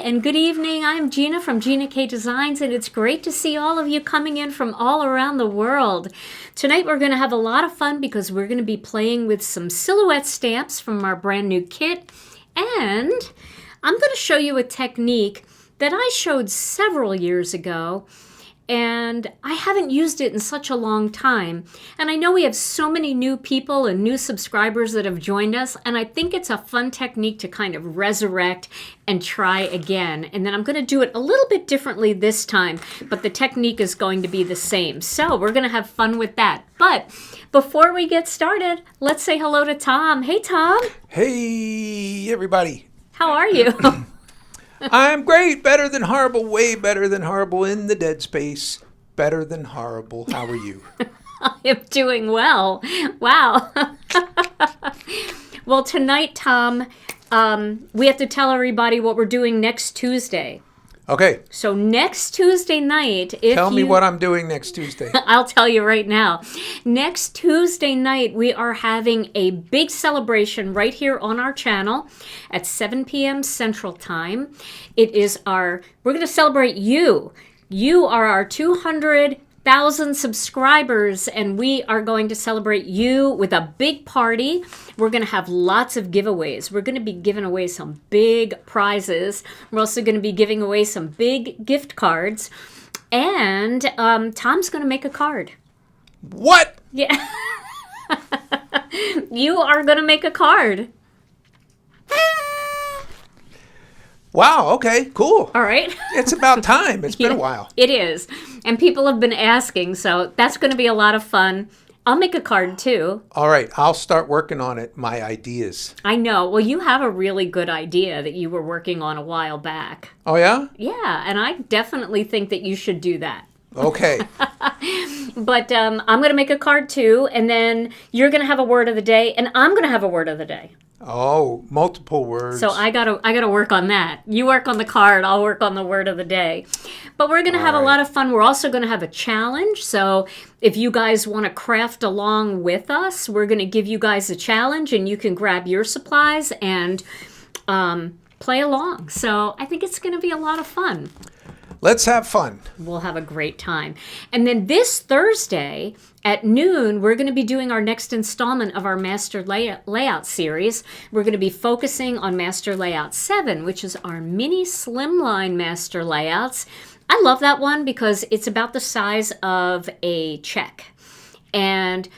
and good evening. I'm Gina from Gina K Designs, and it's great to see all of you coming in from all around the world. Tonight we're going to have a lot of fun because we're going to be playing with some silhouette stamps from our brand new kit, and I'm going to show you a technique that I showed several years ago, and I haven't used it in such a long time. And I know we have so many new people and new subscribers that have joined us, and I think it's a fun technique to kind of resurrect and try again. And then I'm going to do it a little bit differently this time, but the technique is going to be the same. So we're going to have fun with that. But before we get started, let's say hello to Tom. Hey, Tom. Hey, everybody. How are you? I'm great. Better than horrible. Way better than horrible. In the dead space. Better than horrible. How are you? I am doing well. Wow. Well, tonight, Tom, we have to tell everybody what we're doing next Tuesday. Okay. So next Tuesday night, Tell me what I'm doing next Tuesday. I'll tell you right now. Next Tuesday night, we are having a big celebration right here on our channel at 7 p.m. Central Time. We're going to celebrate you. You are our 200,000 subscribers, and we are going to celebrate you with a big party. We're going to have lots of giveaways. We're going to be giving away some big prizes. We're also going to be giving away some big gift cards. And Tom's going to make a card. What? Yeah. You are going to make a card. Wow, okay, cool. All right. It's about time. It's been a while. It is. And people have been asking, so that's going to be a lot of fun. I'll make a card too. All right, I'll start working on it, my ideas. I know. Well, you have a really good idea that you were working on a while back. Oh, yeah? Yeah, and I definitely think that you should do that. Okay. But I'm going to make a card too, and then you're going to have a word of the day, and I'm going to have a word of the day. Oh, multiple words. So I gotta work on that. You work on the card, I'll work on the word of the day. But we're gonna have a lot of fun. We're also gonna have a challenge. So if you guys want to craft along with us, we're gonna give you guys a challenge, and you can grab your supplies and play along. So I think it's gonna be a lot of fun. Let's have fun. We'll have a great time. And then this Thursday at noon, we're going to be doing our next installment of our Master Layout series. We're going to be focusing on Master Layout 7, which is our mini slimline Master Layouts. I love that one because it's about the size of a check. And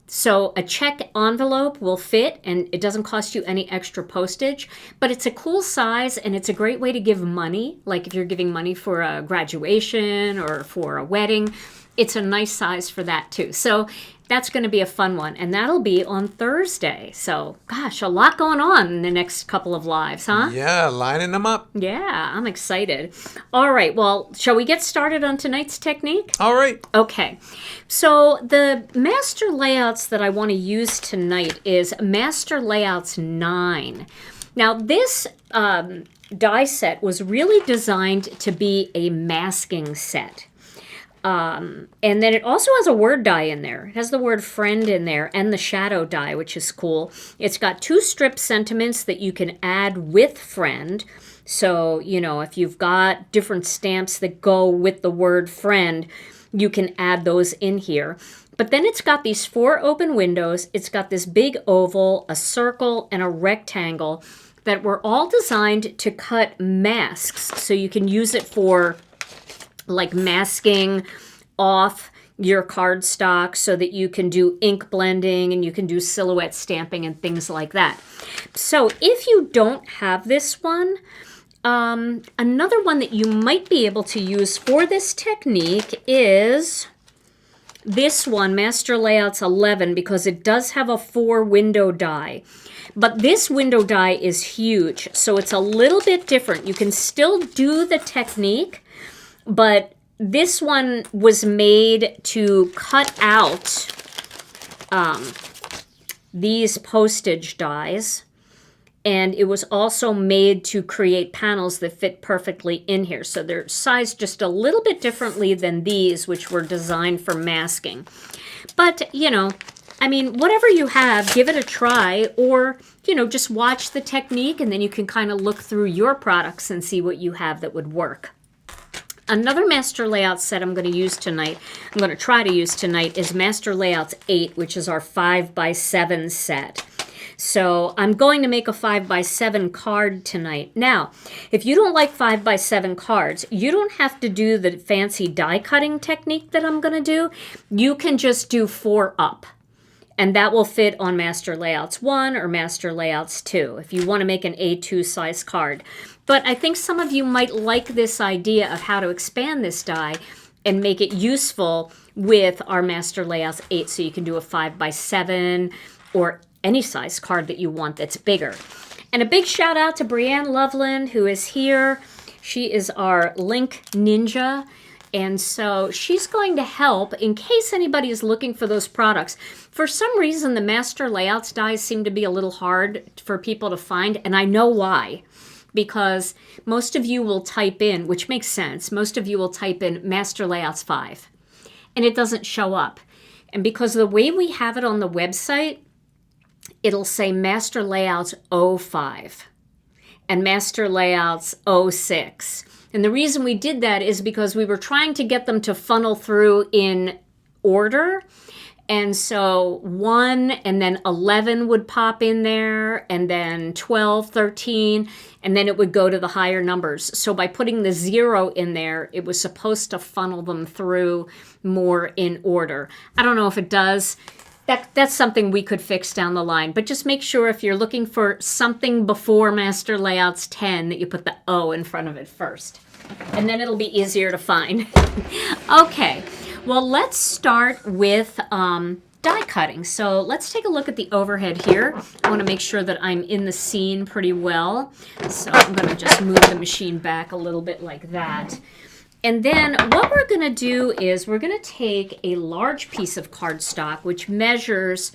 so a check envelope will fit, and it doesn't cost you any extra postage, but it's a cool size, and it's a great way to give money. Like if you're giving money for a graduation or for a wedding, it's a nice size for that too. So that's going to be a fun one, and that'll be on Thursday. So, gosh, a lot going on in the next couple of lives, huh? Yeah, lining them up. Yeah, I'm excited. All right, well, shall we get started on tonight's technique? All right. Okay, so the master layouts that I want to use tonight is Master Layouts 9. Now, this die set was really designed to be a masking set. And then it also has a word die in there. It has the word friend in there and the shadow die, which is cool. It's got 2 strip sentiments that you can add with friend. So, you know, if you've got different stamps that go with the word friend, you can add those in here. But then it's got these 4 open windows. It's got this big oval, a circle, and a rectangle that were all designed to cut masks. So you can use it for like masking off your cardstock so that you can do ink blending and you can do silhouette stamping and things like that. So if you don't have this one, another one that you might be able to use for this technique is this one, Master Layouts 11, because it does have a 4 window die. But this window die is huge, so it's a little bit different. You can still do the technique, but this one was made to cut out these postage dies, and it was also made to create panels that fit perfectly in here. So they're sized just a little bit differently than these, which were designed for masking. But, you know, I mean, whatever you have, give it a try, or, you know, just watch the technique and then you can kind of look through your products and see what you have that would work. Another master layout set I'm going to use tonight, I'm going to try to use tonight, is Master Layouts 8, which is our 5x7 set. So I'm going to make a 5x7 card tonight. Now, if you don't like 5x7 cards, you don't have to do the fancy die cutting technique that I'm going to do. You can just do 4 up. And that will fit on Master Layouts 1 or Master Layouts 2 if you want to make an A2 size card. But I think some of you might like this idea of how to expand this die and make it useful with our Master Layouts 8, so you can do a 5x7 or any size card that you want that's bigger. And a big shout out to Brianne Loveland, who is here. She is our link ninja. And so she's going to help in case anybody is looking for those products. For some reason, the Master Layouts dies seem to be a little hard for people to find, and I know why. Because most of you will type in, which makes sense, most of you will type in Master Layouts 5, and it doesn't show up. And because of the way we have it on the website, it'll say Master Layouts 05 and Master Layouts 06. And the reason we did that is because we were trying to get them to funnel through in order. And so 1 and then 11 would pop in there, and then 12, 13, and then it would go to the higher numbers. So by putting the 0 in there, it was supposed to funnel them through more in order. I don't know if it does. That's something we could fix down the line. But just make sure if you're looking for something before Master Layouts 10 that you put the O in front of it first. And then it'll be easier to find. Okay. Well, let's start with die cutting. So let's take a look at the overhead here. I want to make sure that I'm in the scene pretty well. So I'm going to just move the machine back a little bit like that. And then what we're going to do is we're going to take a large piece of cardstock, which measures,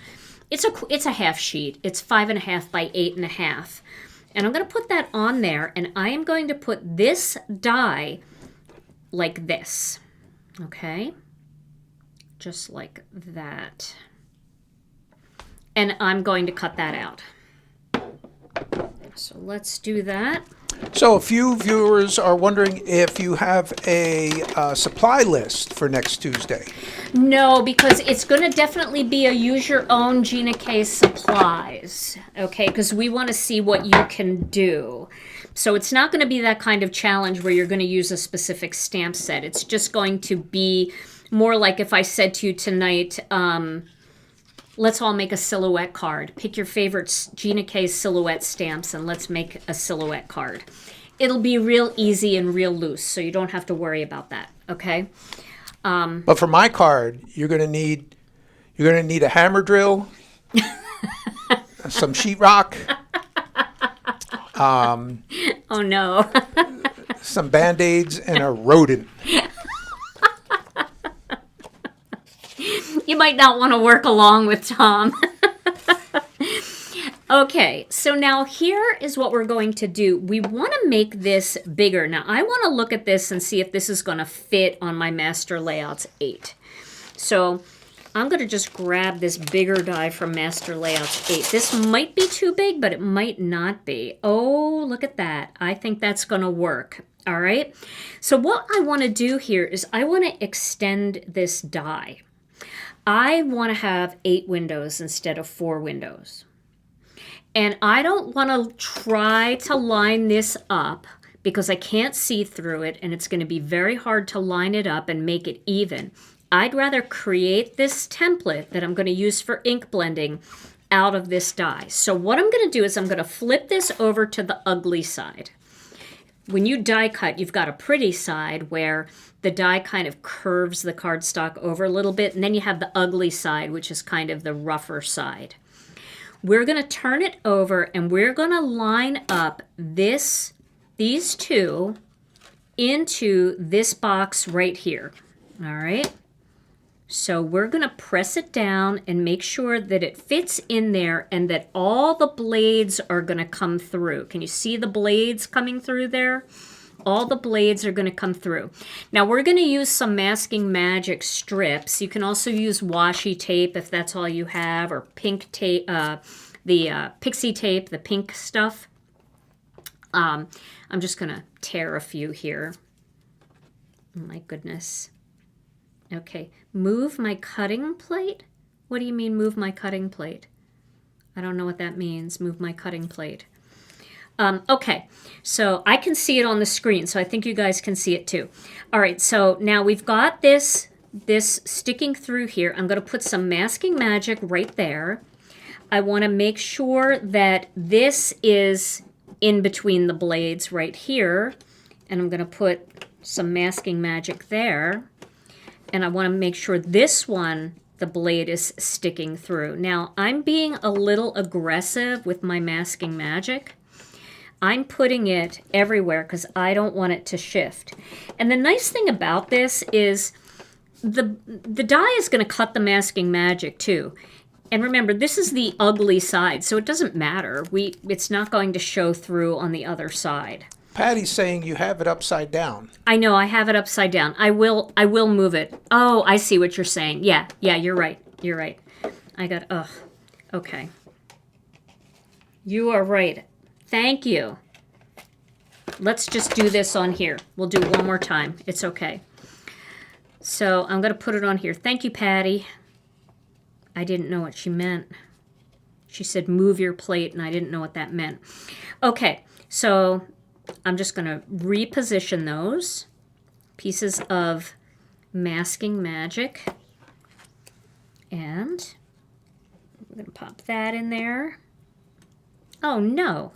it's a half sheet. It's 5.5 by 8.5. And I'm going to put that on there, and I am going to put this die like this. Okay? Just like that. And I'm going to cut that out. So let's do that. So a few viewers are wondering if you have a supply list for next Tuesday. No, because it's going to definitely be a use your own Gina K supplies, okay? Because we want to see what you can do. So it's not going to be that kind of challenge where you're going to use a specific stamp set. It's just going to be more like if I said to you tonight, let's all make a silhouette card. Pick your favorite Gina K silhouette stamps and let's make a silhouette card. It'll be real easy and real loose, so you don't have to worry about that, okay? But for my card, you're going to need a hammer drill, some sheetrock, oh no. some Band-Aids, and a rodent. You might not want to work along with Tom. Okay, so now here is what we're going to do. We want to make this bigger. Now, I want to look at this and see if this is going to fit on my Master Layouts 8. So I'm going to just grab this bigger die from Master Layouts 8. This might be too big, but it might not be. Oh, look at that. I think that's going to work. All right. So what I want to do here is I want to extend this die. I want to have 8 windows instead of 4 windows. And I don't want to try to line this up because I can't see through it and it's going to be very hard to line it up and make it even. I'd rather create this template that I'm going to use for ink blending out of this die. So what I'm going to do is I'm going to flip this over to the ugly side. When you die cut, you've got a pretty side where the die kind of curves the cardstock over a little bit, and then you have the ugly side, which is kind of the rougher side. We're going to turn it over, and we're going to line up these two into this box right here. All right? So we're going to press it down and make sure that it fits in there and that all the blades are going to come through. Can you see the blades coming through there? all the blades are going to come through. Now we're going to use some Masking Magic strips. You can also use washi tape if that's all you have, or pink tape, the pixie tape, the pink stuff. I'm just going to tear a few here. Oh my goodness. Okay, move my cutting plate? What do you mean move my cutting plate? I don't know what that means, move my cutting plate. Okay, so I can see it on the screen, so I think you guys can see it too. All right, so now we've got this sticking through here. I'm going to put some Masking Magic right there. I want to make sure that this is in between the blades right here, and I'm going to put some Masking Magic there. And I want to make sure this one, the blade is sticking through. Now, I'm being a little aggressive with my Masking Magic. I'm putting it everywhere because I don't want it to shift. And the nice thing about this is the die is going to cut the Masking Magic too. And remember, this is the ugly side, so it doesn't matter. It's not going to show through on the other side. Patty's saying you have it upside down. I know, I have it upside down. I will move it. Oh, I see what you're saying. Yeah, you're right. You're right. Okay. You are right. Thank you. Let's just do this on here. We'll do it one more time. It's okay. So I'm going to put it on here. Thank you, Patty. I didn't know what she meant. She said move your plate, and I didn't know what that meant. Okay, so I'm just going to reposition those pieces of Masking Magic. And I'm going to pop that in there. Oh, no.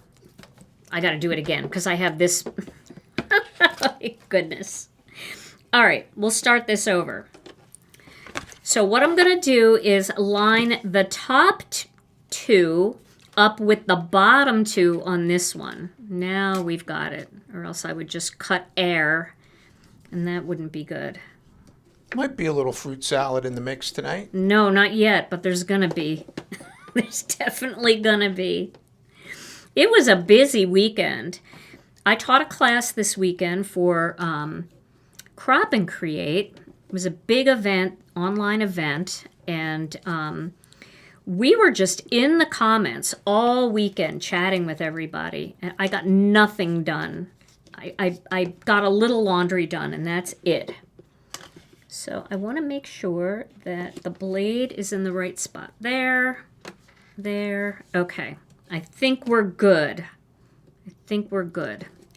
I got to do it again because I have this. My goodness. All right, we'll start this over. So what I'm going to do is line the top two up with the bottom two on this one. Now we've got it, or else I would just cut air, and that wouldn't be good. Might be a little fruit salad in the mix tonight. No, not yet, but there's going to be. There's definitely going to be. It was a busy weekend. I taught a class this weekend for Crop and Create. It was a big event, online event, and we were just in the comments all weekend chatting with everybody, and I got nothing done. I got a little laundry done, and that's it. So I want to make sure that the blade is in the right spot. There. Okay. I think we're good.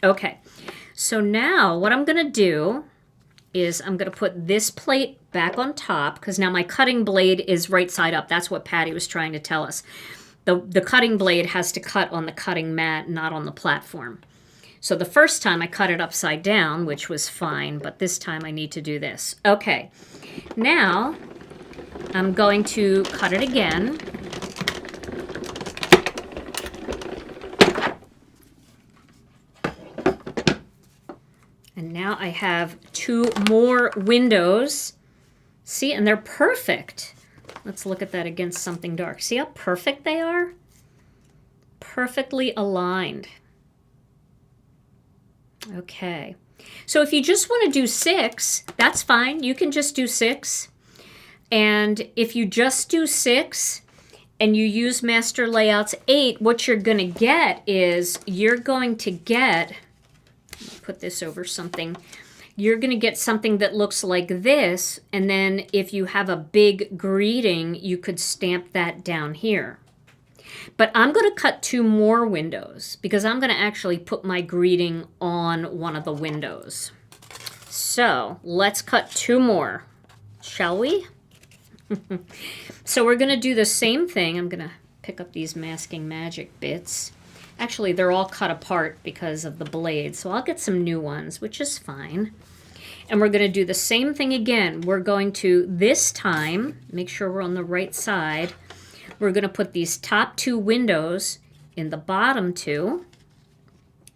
Okay. So now what I'm going to do is I'm going to put this plate back on top because now my cutting blade is right side up. That's what Patty was trying to tell us. The cutting blade has to cut on the cutting mat, not on the platform. So the first time I cut it upside down, which was fine, but this time I need to do this. Okay, now I'm going to cut it again. And now I have two more windows. See, and they're perfect. Let's look at that against something dark. See how perfect they are? Perfectly aligned. Okay. So if you just want to do 6, that's fine. You can just do 6. And if you just do 6 and you use Master Layouts 8, what you're going to get is you're going to get, put this over something, you're going to get something that looks like this, and then if you have a big greeting, you could stamp that down here. But I'm going to cut 2 more windows because I'm going to actually put my greeting on one of the windows. So let's cut 2 more, shall we? So we're going to do the same thing. I'm going to pick up these Masking Magic bits. Actually, they're all cut apart because of the blade, so I'll get some new ones, which is fine. And we're going to do the same thing again. We're going to, this time, make sure we're on the right side, we're going to put these top 2 windows in the bottom 2,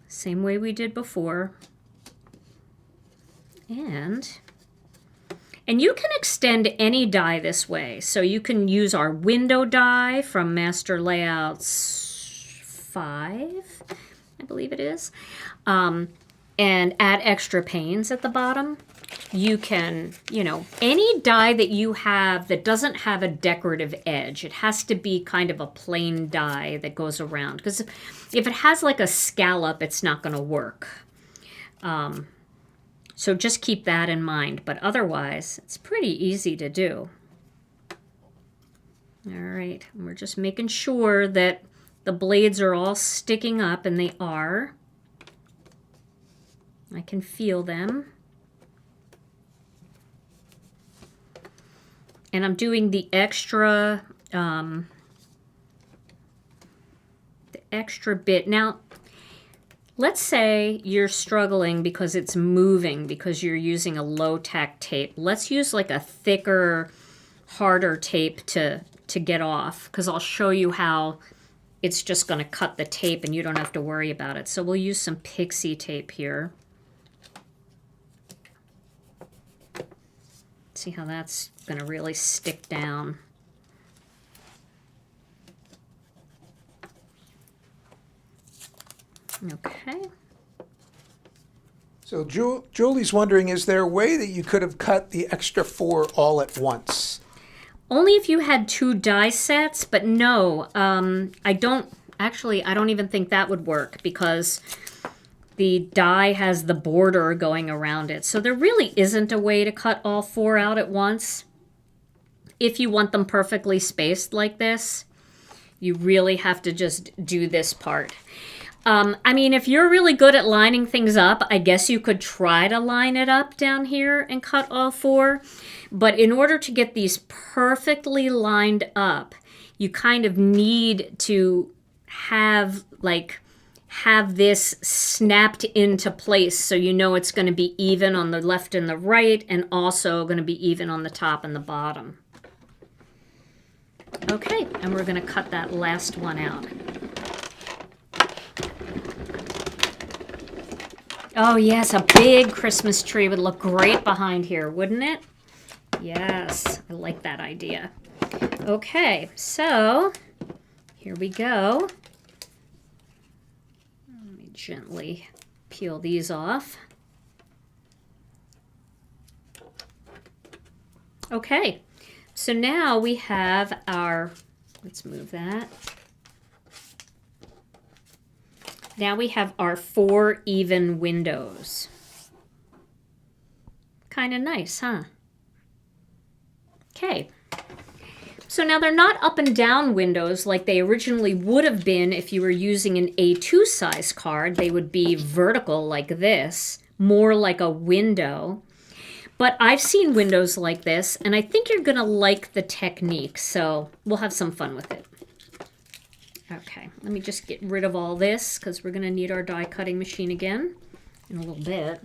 same way we did before. And you can extend any die this way. So you can use our window die from Master Layouts 5, I believe it is. and add extra panes at the bottom, you can, you know, any die that you have that doesn't have a decorative edge, it has to be kind of a plain die that goes around. Because if it has like a scallop, it's not going to work. So just keep that in mind. But otherwise, it's pretty easy to do. All right, and we're just making sure that the blades are all sticking up, and they are. I can feel them. And I'm doing the extra bit. Now, let's say you're struggling because it's moving because you're using a low-tack tape. Let's use like a thicker, harder tape to get off, because I'll show you how it's just going to cut the tape and you don't have to worry about it. So we'll use some pixie tape here. See how that's going to really stick down. Okay. So Julie's wondering, is there a way that you could have cut the extra 4 all at once? Only if you had 2 die sets, but no, I don't even think that would work, because the die has the border going around it. So there really isn't a way to cut all 4 out at once. If you want them perfectly spaced like this, you really have to just do this part. I mean, if you're really good at lining things up, I guess you could try to line it up down here and cut all 4. But in order to get these perfectly lined up, you kind of need to have this snapped into place so you know it's going to be even on the left and the right, and also going to be even on the top and the bottom. Okay, and we're going to cut that last one out. Oh yes, a big Christmas tree would look great behind here, wouldn't it? Yes, I like that idea. Okay, so here we go. Let me gently peel these off. Okay, so now we have our, let's move that. Now we have our 4 even windows. Kind of nice, huh? Okay. So now they're not up and down windows like they originally would have been if you were using an A2 size card. They would be vertical like this, more like a window. But I've seen windows like this, and I think you're going to like the technique, so we'll have some fun with it. Okay, let me just get rid of all this, because we're going to need our die cutting machine again in a little bit.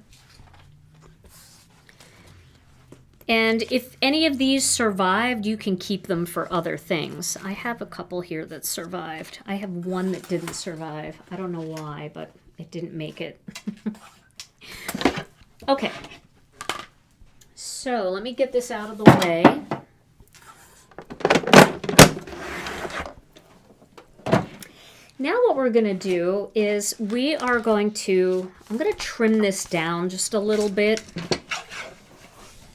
And if any of these survived, you can keep them for other things. I have a couple here that survived. I have one that didn't survive. I don't know why, but it didn't make it. Okay. So let me get this out of the way. Now what we're going to do is I'm going to trim this down just a little bit.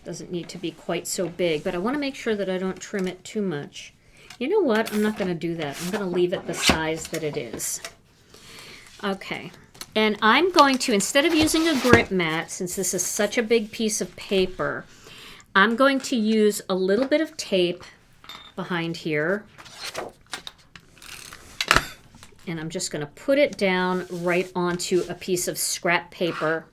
Doesn't need to be quite so big, but I want to make sure that I don't trim it too much. You know what? I'm not going to do that. I'm going to leave it the size that it is. Okay. And I'm going to, instead of using a grip mat, since this is such a big piece of paper, I'm going to use a little bit of tape behind here. And I'm just going to put it down right onto a piece of scrap paper.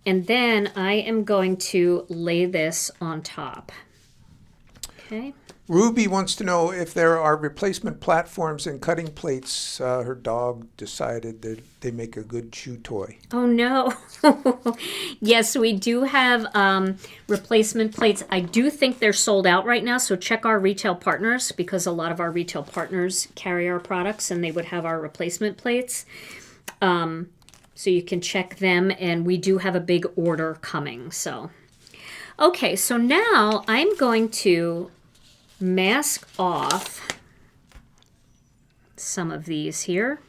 And then I am going to lay this on top. Okay. Ruby wants to know if there are replacement platforms and cutting plates. Her dog decided that they make a good chew toy. Oh, no. Yes, we do have replacement plates. I do think they're sold out right now, so check our retail partners, because a lot of our retail partners carry our products and they would have our replacement plates. So you can check them, and we do have a big order coming. So, okay, so now I'm going to mask off some of these here.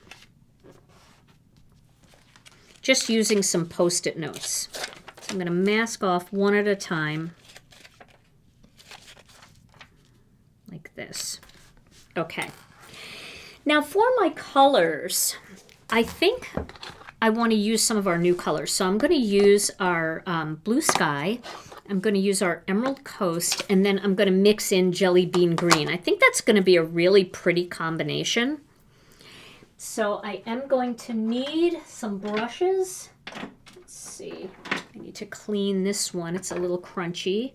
just using some Post-it notes. So I'm going to mask off one at a time, like this. Okay. Now for my colors, I think I want to use some of our new colors. So I'm going to use our Blue Sky. I'm going to use our Emerald Coast, and then I'm going to mix in Jelly Bean Green. I think that's going to be a really pretty combination. So I am going to need some brushes. Let's see. I need to clean this one. It's a little crunchy.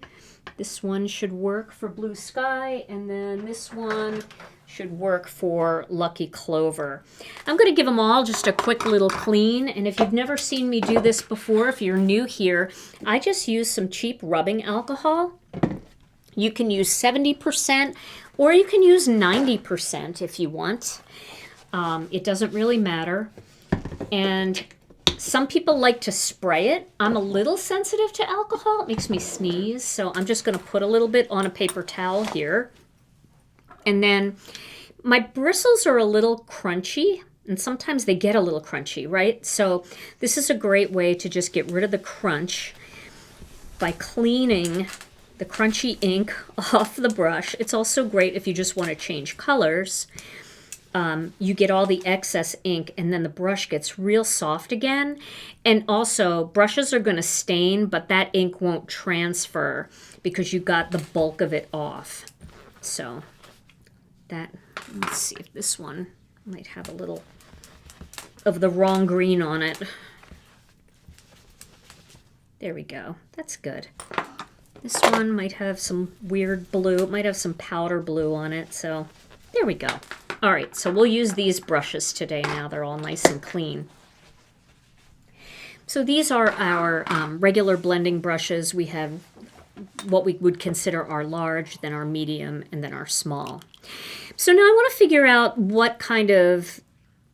This one should work for Blue Sky, and then this one should work for Lucky Clover. I'm going to give them all just a quick little clean, and if you've never seen me do this before, if you're new here, I just use some cheap rubbing alcohol. You can use 70% or you can use 90% if you want. It doesn't really matter. And some people like to spray it. I'm a little sensitive to alcohol. It makes me sneeze, so I'm just going to put a little bit on a paper towel here. And then my bristles are a little crunchy, and sometimes they get a little crunchy, right? So this is a great way to just get rid of the crunch by cleaning the crunchy ink off the brush. It's also great if you just want to change colors. You get all the excess ink, and then the brush gets real soft again. And also, brushes are going to stain, but that ink won't transfer because you got the bulk of it off. So that, let's see if this one might have a little of the wrong green on it. There we go. That's good. This one might have some weird blue. It might have some powder blue on it. So there we go. All right, so we'll use these brushes today now. They're all nice and clean. So these are our regular blending brushes. We have what we would consider our large, then our medium, and then our small. So now I want to figure out what kind of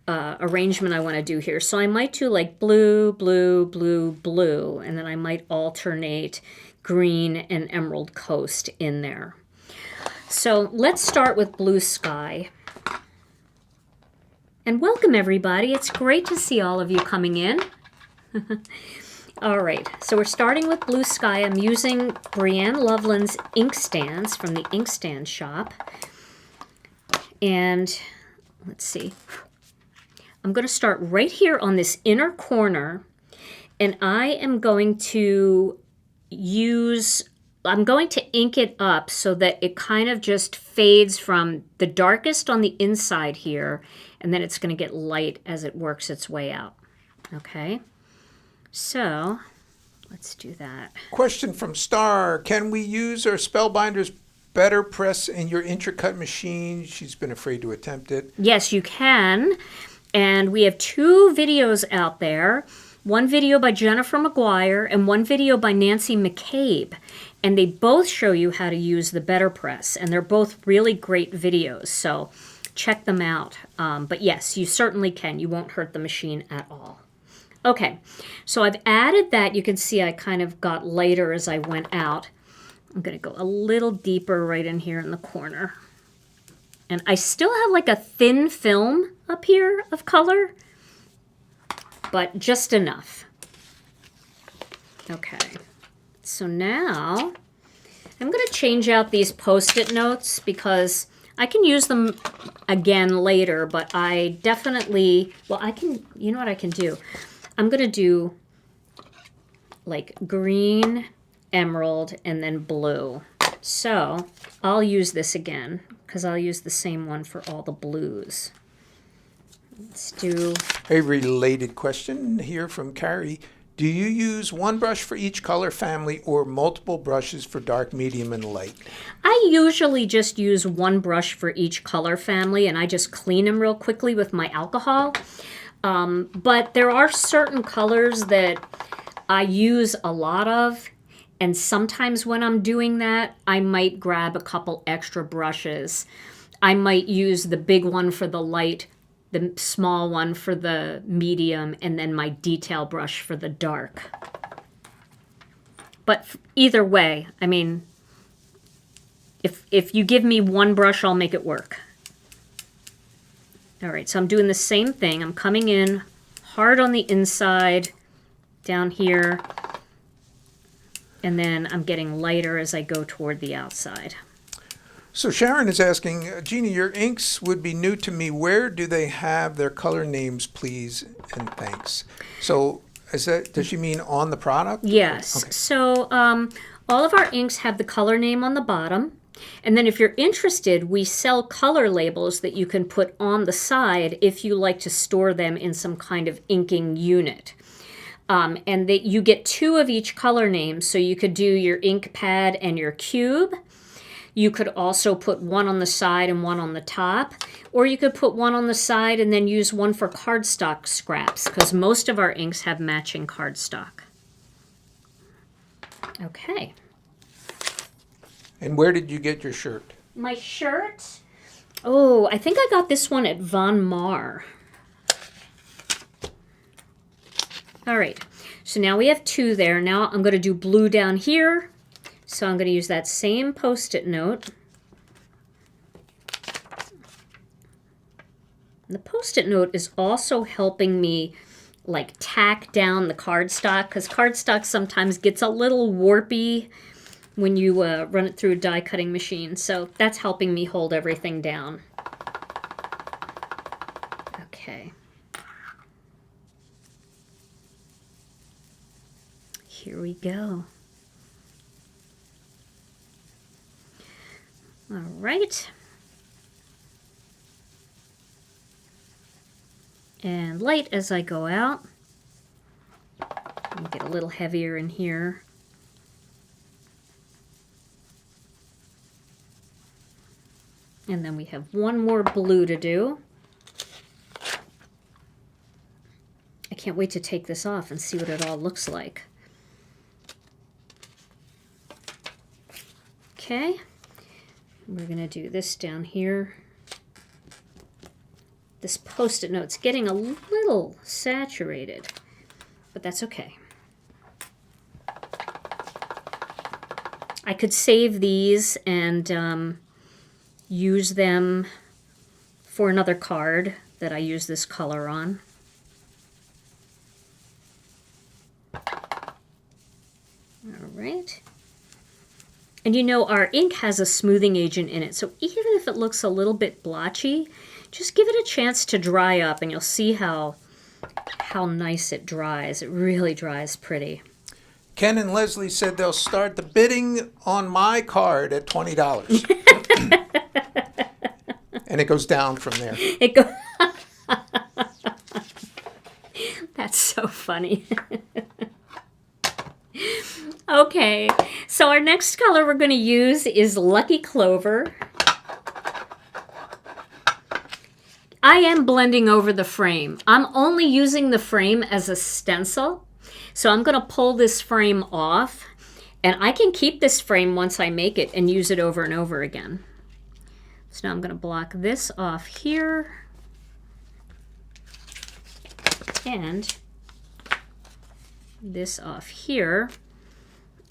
arrangement I want to do here. So I might do like blue, blue, blue, blue, and then I might alternate green and Emerald Coast in there. So let's start with Blue Sky. And welcome everybody. It's great to see all of you coming in. All right, so we're starting with Blue Sky. I'm using Brianne Loveland's ink stands from the Inkstand shop. And let's see. I'm going to start right here on this inner corner, and I am going to I'm going to ink it up so that it kind of just fades from the darkest on the inside here, and then it's going to get light as it works its way out. Okay, so let's do that. Question from Star. Can we use our Spellbinder's Better Press in your Intracut machine? She's been afraid to attempt it. Yes, you can. And we have 2 videos out there. One video by Jennifer McGuire and one video by Nancy McCabe. And they both show you how to use the Better Press. And they're both really great videos, so check them out. But yes, you certainly can. You won't hurt the machine at all. Okay, so I've added that. You can see I kind of got lighter as I went out. I'm going to go a little deeper right in here in the corner. And I still have like a thin film up here of color, but just enough. Okay, so now I'm going to change out these Post-it notes because I can use them again later, but I definitely, well, I can, you know what I can do? I'm going to do like green, emerald, and then blue. So I'll use this again because I'll use the same one for all the blues. Let's do a related question here from Carrie. Do you use one brush for each color family or multiple brushes for dark, medium, and light? I usually just use one brush for each color family, and I just clean them real quickly with my alcohol. But there are certain colors that I use a lot of, and sometimes when I'm doing that, I might grab a couple extra brushes. I might use the big one for the light, the small one for the medium, and then my detail brush for the dark. But either way, I mean, if you give me one brush, I'll make it work. All right, so I'm doing the same thing. I'm coming in hard on the inside down here, and then I'm getting lighter as I go toward the outside. So Sharon is asking, Gina, your inks would be new to me. Where do they have their color names, please, and thanks? So does she mean on the product? Yes. Okay. So all of our inks have the color name on the bottom. And then if you're interested, we sell color labels that you can put on the side if you like to store them in some kind of inking unit. And that you get 2 of each color name, so you could do your ink pad and your cube. You could also put one on the side and one on the top, or you could put one on the side and then use one for cardstock scraps, because most of our inks have matching cardstock. Okay. And where did you get your shirt? My shirt? Oh, I think I got this one at Von Mar. All right, so now we have 2 there. Now I'm going to do blue down here. So I'm going to use that same Post-it note. And the Post-it note is also helping me like tack down the cardstock, because cardstock sometimes gets a little warpy when you run it through a die cutting machine. So that's helping me hold everything down. Okay. Here we go. All right. And light as I go out. I'll get a little heavier in here. And then we have one more blue to do. I can't wait to take this off and see what it all looks like. Okay. We're going to do this down here. This Post-it note's getting a little saturated, but that's okay. I could save these and use them for another card that I use this color on. All right. And you know, our ink has a smoothing agent in it, so even if it looks a little bit blotchy, just give it a chance to dry up and you'll see how nice it dries. It really dries pretty. Ken and Leslie said they'll start the bidding on my card at $20. And it goes down from there. It goes. That's so funny. Okay, so our next color we're going to use is Lucky Clover. I am blending over the frame. I'm only using the frame as a stencil, so I'm going to pull this frame off, and I can keep this frame once I make it and use it over and over again. So now I'm going to block this off here, and this off here.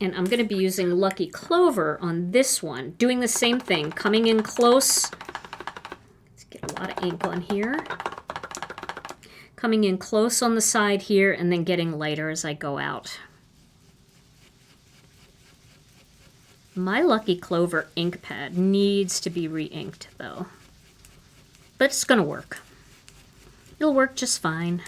And I'm going to be using Lucky Clover on this one, doing the same thing, coming in close. Let's get a lot of ink on here. Coming in close on the side here and then getting lighter as I go out. My Lucky Clover ink pad needs to be re-inked though, but it's going to work. It'll work just fine.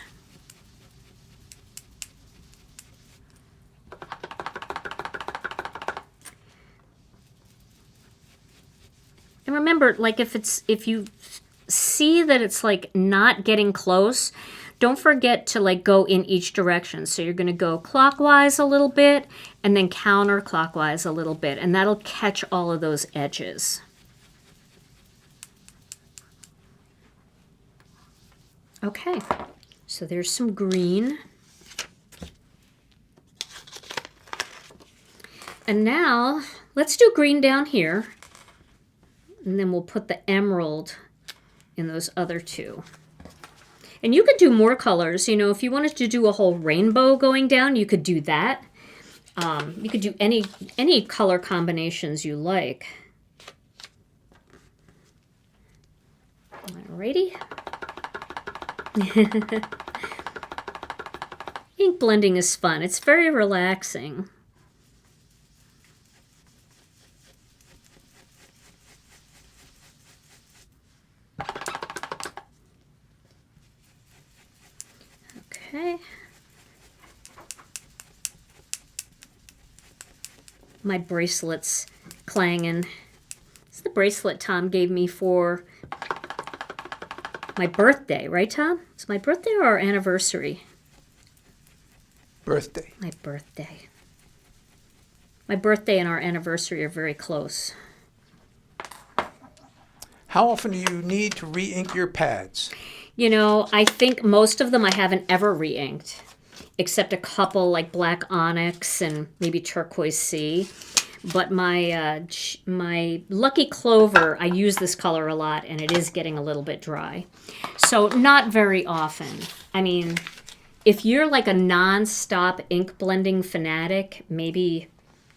And remember, like if you see that it's like not getting close, don't forget to like go in each direction. So you're going to go clockwise a little bit and then counterclockwise a little bit, and that'll catch all of those edges. Okay, so there's some green. And now let's do green down here. And then we'll put the emerald in those other 2. And you could do more colors. You know, if you wanted to do a whole rainbow going down, you could do that. You could do any color combinations you like. Alrighty. Ink blending is fun. It's very relaxing. Okay. My bracelet's clanging. It's the bracelet Tom gave me for my birthday, right, Tom? It's my birthday or our anniversary? Birthday. My birthday. My birthday and our anniversary are very close. How often do you need to re-ink your pads? You know, I think most of them I haven't ever re-inked, except a couple like black onyx and maybe turquoise sea. But my my Lucky Clover, I use this color a lot, and it is getting a little bit dry. So not very often. I mean, if you're like a non-stop ink blending fanatic, maybe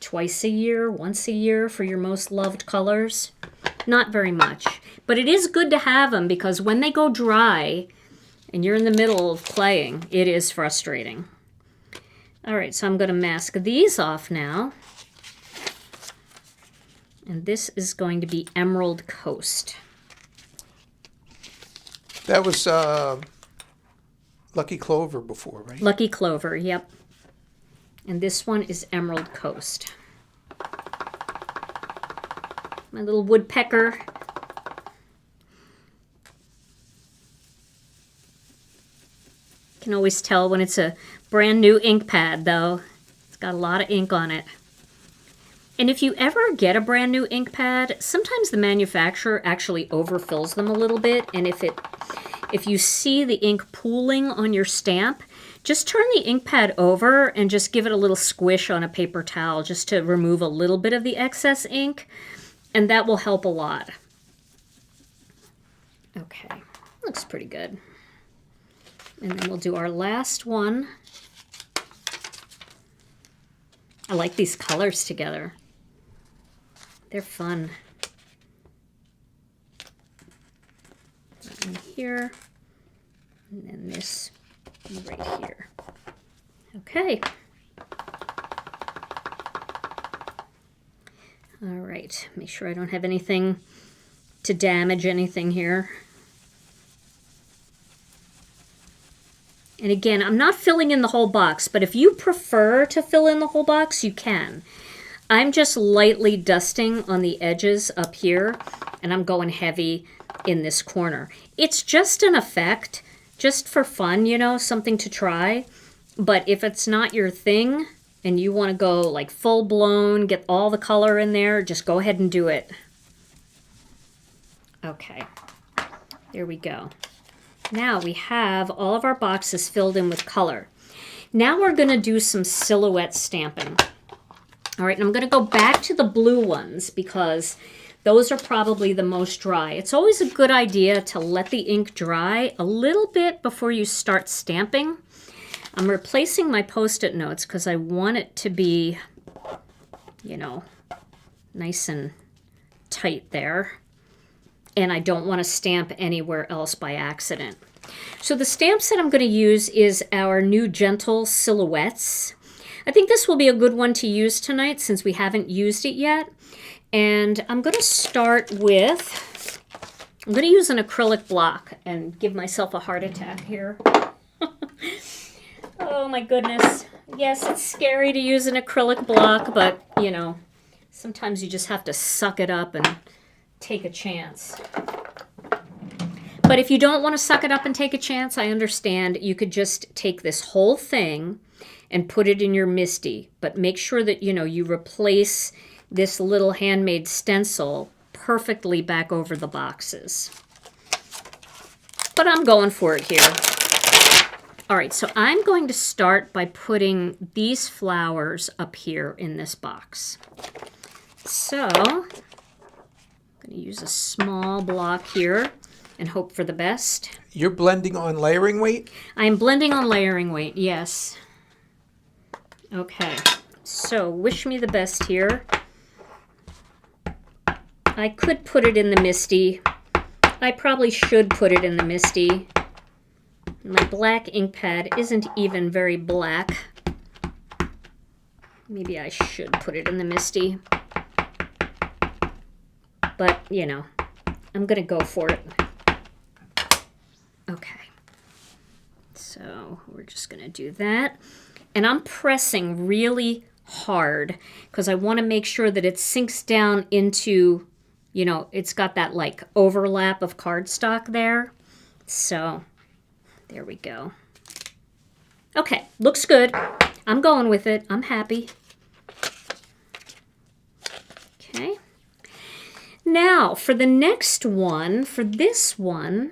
twice a year, once a year for your most loved colors. Not very much. But it is good to have them because when they go dry and you're in the middle of playing, it is frustrating. All right, so I'm going to mask these off now. And this is going to be Emerald Coast. That was Lucky Clover before, right? Lucky Clover, yep. And this one is Emerald Coast. My little woodpecker. Can always tell when it's a brand new ink pad, though. It's got a lot of ink on it. And if you ever get a brand new ink pad, sometimes the manufacturer actually overfills them a little bit. And if you see the ink pooling on your stamp, just turn the ink pad over and just give it a little squish on a paper towel just to remove a little bit of the excess ink. And that will help a lot. Okay, looks pretty good. And then we'll do our last one. I like these colors together. They're fun. That one here, and then this right here. Okay. All right, make sure I don't have anything to damage anything here. And again, I'm not filling in the whole box, but if you prefer to fill in the whole box, you can. I'm just lightly dusting on the edges up here, and I'm going heavy in this corner. It's just an effect, just for fun, you know, something to try. But if it's not your thing, and you want to go like full-blown, get all the color in there, just go ahead and do it. Okay, there we go. Now we have all of our boxes filled in with color. Now we're going to do some silhouette stamping. All right, and I'm going to go back to the blue ones because those are probably the most dry. It's always a good idea to let the ink dry a little bit before you start stamping. I'm replacing my Post-it notes because I want it to be, you know, nice and tight there. And I don't want to stamp anywhere else by accident. So the stamps that I'm going to use is our new Gentle Silhouettes. I think this will be a good one to use tonight since we haven't used it yet. And I'm going to start with, I'm going to use an acrylic block and give myself a heart attack here. Oh my goodness. Yes, it's scary to use an acrylic block, but you know, sometimes you just have to suck it up and take a chance. But if you don't want to suck it up and take a chance, I understand. You could just take this whole thing and put it in your MISTI. But make sure that, you know, you replace this little handmade stencil perfectly back over the boxes. But I'm going for it here. All right, so I'm going to start by putting these flowers up here in this box. So I'm going to use a small block here and hope for the best. You're blending on layering weight? I'm blending on layering weight, yes. Okay, so wish me the best here. I could put it in the MISTI. I probably should put it in the MISTI. My black ink pad isn't even very black. Maybe I should put it in the Misty. But, you know, I'm going to go for it. Okay. So we're just going to do that. And I'm pressing really hard because I want to make sure that it sinks down into, you know, it's got that like overlap of cardstock there. So there we go. Okay, looks good. I'm going with it. I'm happy. Okay. Now for the next one, for this one,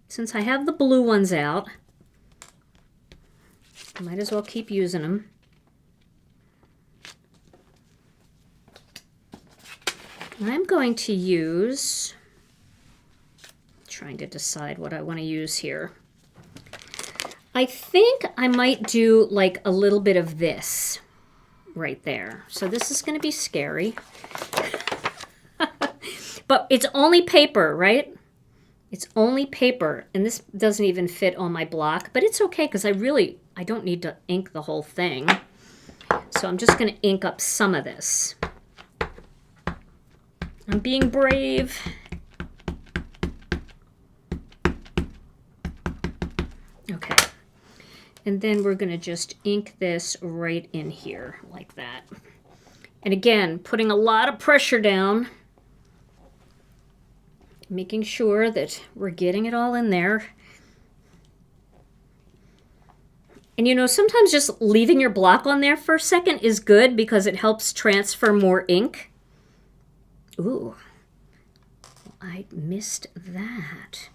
since I have the blue ones out, I might as well keep using them. I'm going to use, trying to decide what I want to use here. I think I might do like a little bit of this right there. So this is going to be scary. But it's only paper, right? It's only paper. And this doesn't even fit on my block. But it's okay because I don't need to ink the whole thing. So I'm just going to ink up some of this. I'm being brave. Okay. And then we're going to just ink this right in here like that. And again, putting a lot of pressure down. Making sure that we're getting it all in there. And you know, sometimes just leaving your block on there for a second is good because it helps transfer more ink. Ooh, I missed that.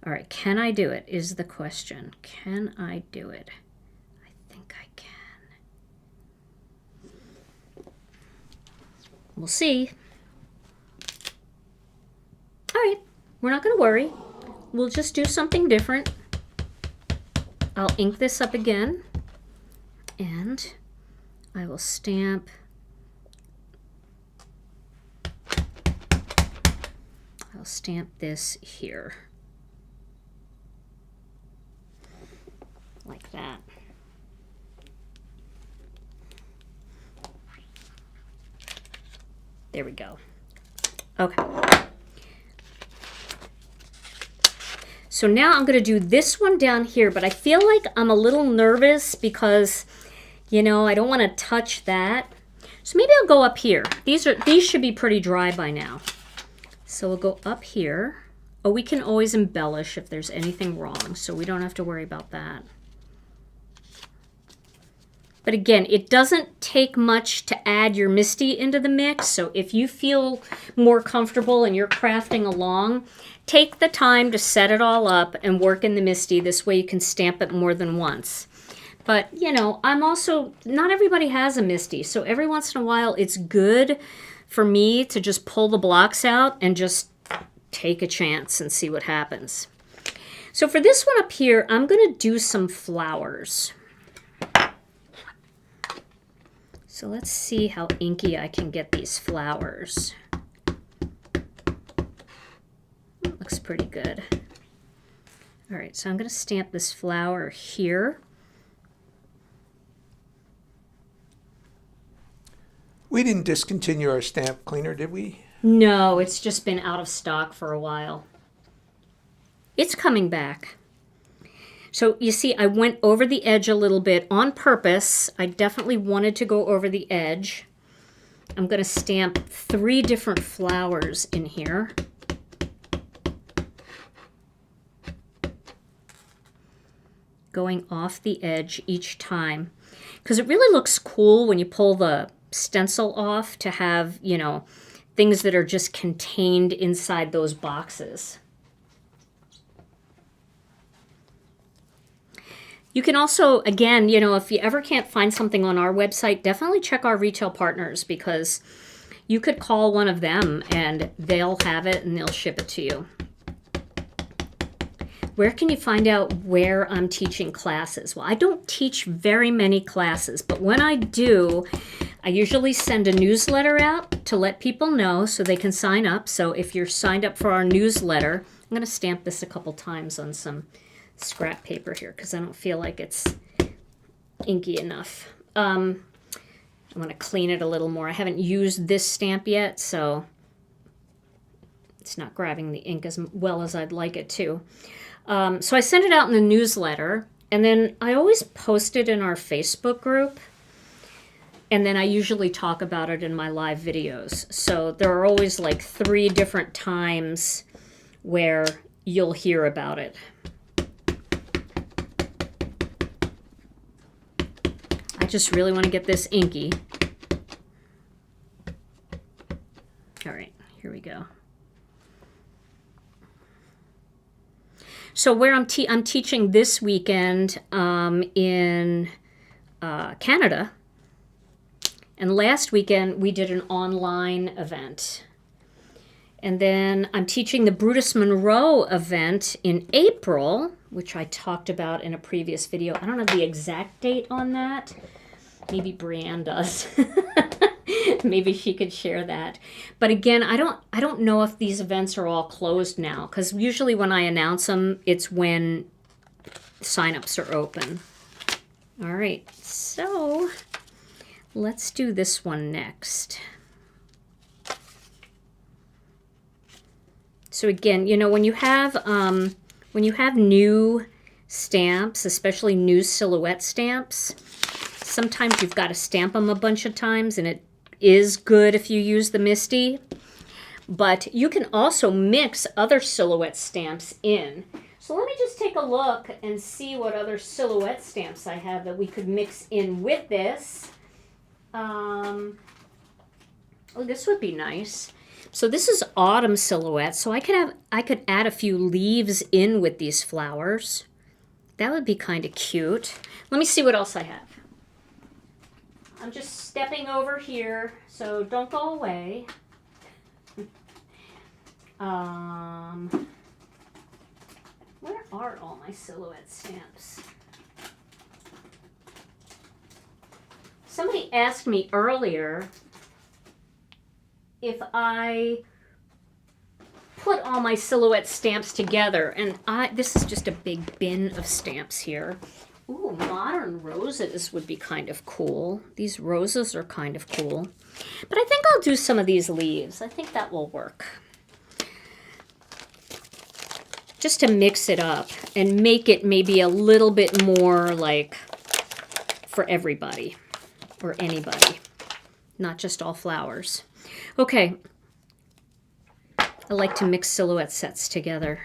All right, can I do it is the question. Can I do it? I think I can. We'll see. All right, we're not going to worry. We'll just do something different. I'll ink this up again, and I will stamp. I'll stamp this here. Like that. There we go. Okay. So now I'm going to do this one down here, but I feel like I'm a little nervous because, you know, I don't want to touch that. So maybe I'll go up here. These should be pretty dry by now. So we'll go up here. Oh, we can always embellish if there's anything wrong, so we don't have to worry about that. But again, it doesn't take much to add your Misty into the mix, so if you feel more comfortable and you're crafting along, take the time to set it all up and work in the Misty. This way you can stamp it more than once. But, you know, I'm also, not everybody has a Misty, so every once in a while it's good for me to just pull the blocks out and just take a chance and see what happens. So for this one up here, I'm going to do some flowers. So let's see how inky I can get these flowers. Looks pretty good. All right, so I'm going to stamp this flower here. We didn't discontinue our stamp cleaner, did we? No, it's just been out of stock for a while. It's coming back. So you see, I went over the edge a little bit on purpose. I definitely wanted to go over the edge. I'm going to stamp 3 different flowers in here. Going off the edge each time. Because it really looks cool when you pull the stencil off to have, you know, things that are just contained inside those boxes. You can also, again, you know, if you ever can't find something on our website, definitely check our retail partners because you could call one of them and they'll have it and they'll ship it to you. Where can you find out where I'm teaching classes? Well, I don't teach very many classes, but when I do, I usually send a newsletter out to let people know so they can sign up. So if you're signed up for our newsletter, I'm going to stamp this a couple times on some scrap paper here because I don't feel like it's inky enough. I want to clean it a little more. I haven't used this stamp yet, so it's not grabbing the ink as well as I'd like it to. So I sent it out in the newsletter, and then I always post it in our Facebook group, and then I usually talk about it in my live videos. So there are always like 3 different times where you'll hear about it. I just really want to get this inky. All right, here we go. So where I'm teaching this weekend in Canada, and last weekend we did an online event. And then I'm teaching the Brutus Monroe event in April, which I talked about in a previous video. I don't have the exact date on that. Maybe Brianne does. Maybe she could share that. But again, I don't know if these events are all closed now, because usually when I announce them, it's when signups are open. All right, so let's do this one next. So again, you know, when you have new stamps, especially new silhouette stamps, sometimes you've got to stamp them a bunch of times, and it is good if you use the MISTI, but you can also mix other silhouette stamps in. So let me just take a look and see what other silhouette stamps I have that we could mix in with this. Oh, this would be nice. So this is autumn silhouette, so I could add a few leaves in with these flowers. That would be kind of cute. Let me see what else I have. I'm just stepping over here, so don't go away. Where are all my silhouette stamps? Somebody asked me earlier if I put all my silhouette stamps together, and this is just a big bin of stamps here. Ooh, modern roses would be kind of cool. These roses are kind of cool. But I think I'll do some of these leaves. I think that will work. Just to mix it up and make it maybe a little bit more like for everybody or anybody, not just all flowers. Okay. I like to mix silhouette sets together.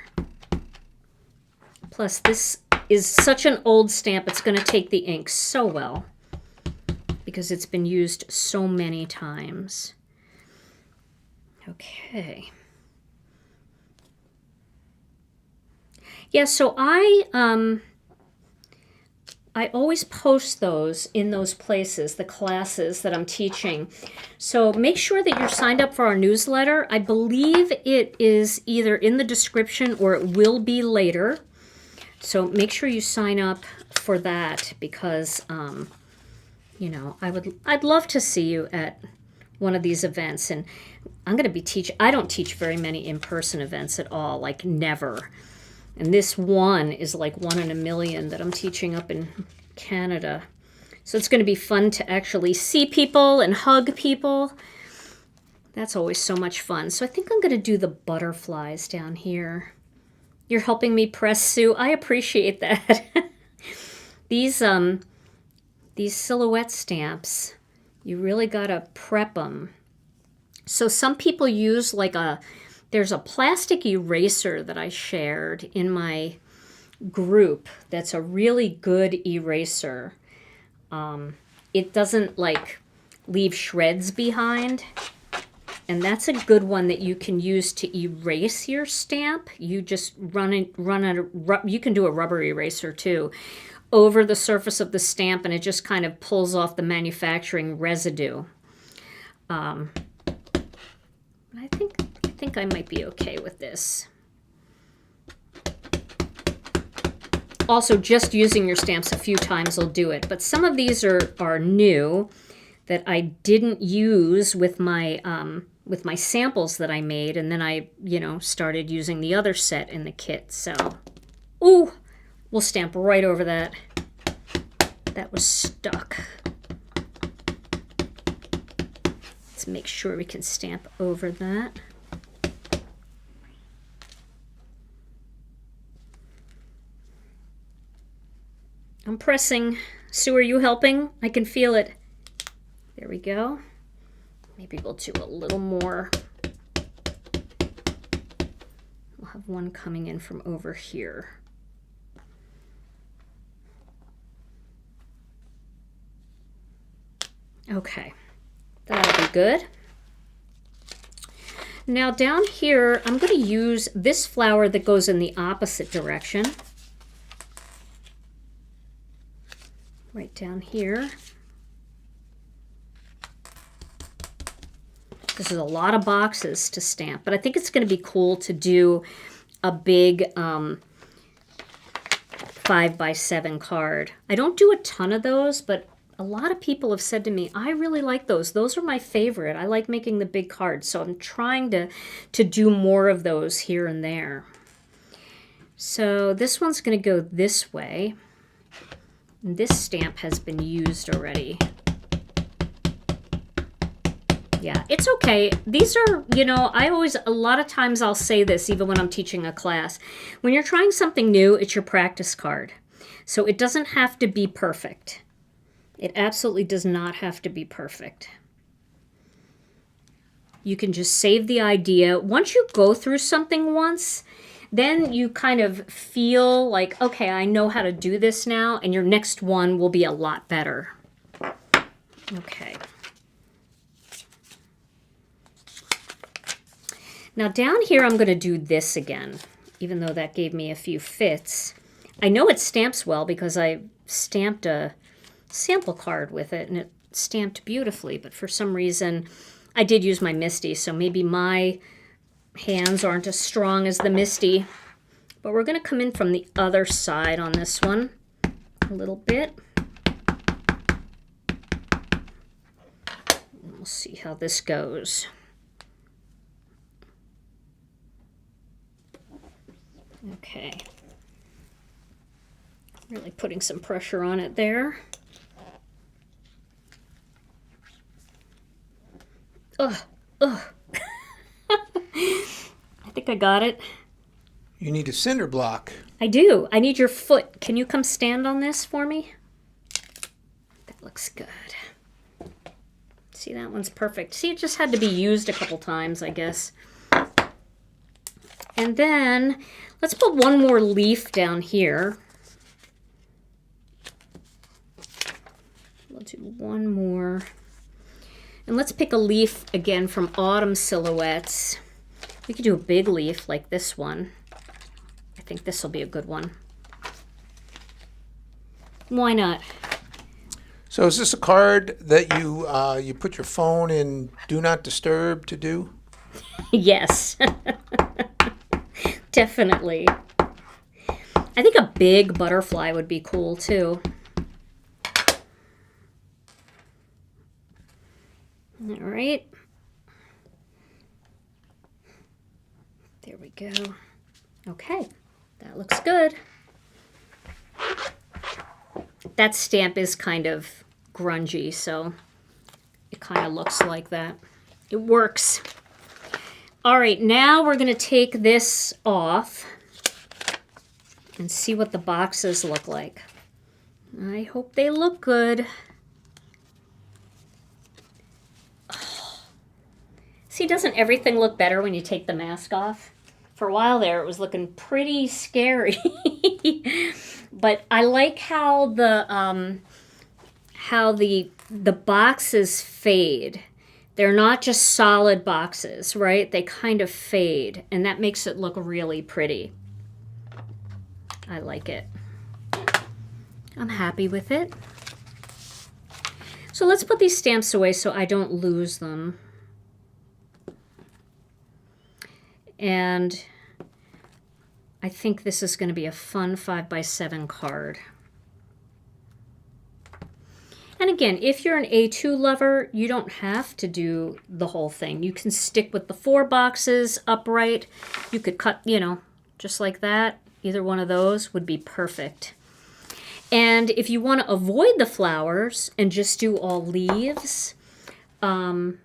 Plus, this is such an old stamp, it's going to take the ink so well because it's been used so many times. Okay. Yeah, so I always post those in those places, the classes that I'm teaching. So make sure that you're signed up for our newsletter. I believe it is either in the description or it will be later. So make sure you sign up for that because, you know, I'd love to see you at one of these events. And I'm going to be I don't teach very many in-person events at all, like never. And this one is like 1 in a million that I'm teaching up in Canada. So it's going to be fun to actually see people and hug people. That's always so much fun. So I think I'm going to do the butterflies down here. You're helping me press, Sue. I appreciate that. These silhouette stamps, you really got to prep them. So some people use like there's a plastic eraser that I shared in my group that's a really good eraser. It doesn't like leave shreds behind. And that's a good one that you can use to erase your stamp. You just you can do a rubber eraser too, over the surface of the stamp, and it just kind of pulls off the manufacturing residue. I think I might be okay with this. Also, just using your stamps a few times will do it. But some of these are new that I didn't use with my samples that I made, and then I, started using the other set in the kit. So, ooh, We'll stamp right over that. That was stuck. Let's make sure we can stamp over that. I'm pressing. Sue, are you helping? I can feel it. There we go. Maybe we'll do a little more. We'll have one coming in from over here. Okay, that'll be good. Now down here, I'm going to use this flower that goes in the opposite direction. Right down here. This is a lot of boxes to stamp, but I think it's going to be cool to do a big 5x7 card. I don't do a ton of those, but a lot of people have said to me, I really like those. Those are my favorite. I like making the big cards, so I'm trying to do more of those here and there. So this one's going to go this way. And this stamp has been used already. Yeah, it's okay. These are, you know, a lot of times I'll say this even when I'm teaching a class. When you're trying something new, it's your practice card. So it doesn't have to be perfect. It absolutely does not have to be perfect. You can just save the idea. Once you go through something once, then you kind of feel like, okay, I know how to do this now, and your next one will be a lot better. Okay. Now down here, I'm going to do this again, even though that gave me a few fits. I know it stamps well because I stamped a sample card with it, and it stamped beautifully, but for some reason, I did use my Misty, so maybe my hands aren't as strong as the Misty. But we're going to come in from the other side on this one a little bit. And we'll see how this goes. Okay. Really putting some pressure on it there. Ugh, ugh. I think I got it. You need a cinder block. I do. I need your foot. Can you come stand on this for me? That looks good. See, that one's perfect. See, it just had to be used a couple times, I guess. And then let's put one more leaf down here. We'll do one more. And let's pick a leaf again from Autumn Silhouettes. We could do a big leaf like this one. I think this will be a good one. Why not? So is this a card that you put your phone in Do Not Disturb to do? Yes. Definitely. I think a big butterfly would be cool too. All right. There we go. Okay, that looks good. That stamp is kind of grungy, so it kind of looks like that. It works. All right, now we're going to take this off and see what the boxes look like. I hope they look good. See, doesn't everything look better when you take the mask off? For a while there, it was looking pretty scary. But I like how the boxes fade. They're not just solid boxes, right? They kind of fade, and that makes it look really pretty. I like it. I'm happy with it. So let's put these stamps away so I don't lose them. And I think this is going to be a fun 5x7 card. And again, if you're an A2 lover, you don't have to do the whole thing. You can stick with the 4 boxes upright. You could cut, you know, just like that. Either one of those would be perfect. And if you want to avoid the flowers and just do all leaves, you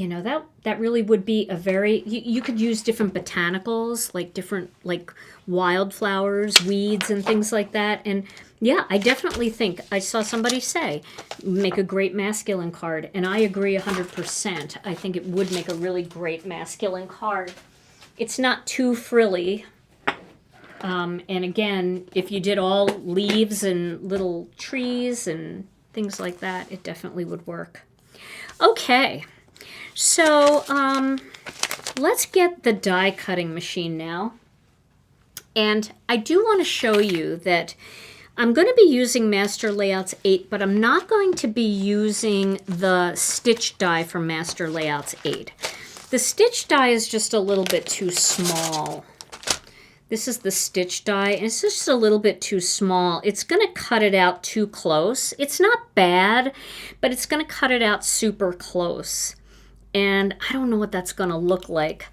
know, that really would be a very, you could use different botanicals, like different, like wildflowers, weeds, and things like that. And yeah, I definitely think, I saw somebody say, make a great masculine card. And I agree 100%. I think it would make a really great masculine card. It's not too frilly. And again, if you did all leaves and little trees and things like that, it definitely would work. Okay. So let's get the die cutting machine now. And I do want to show you that I'm going to be using Master Layouts 8, but I'm not going to be using the stitch die from Master Layouts 8. The stitch die is just a little bit too small. This is the stitch die, and it's just a little bit too small. It's going to cut it out too close. It's not bad, but it's going to cut it out super close. And I don't know what that's going to look like.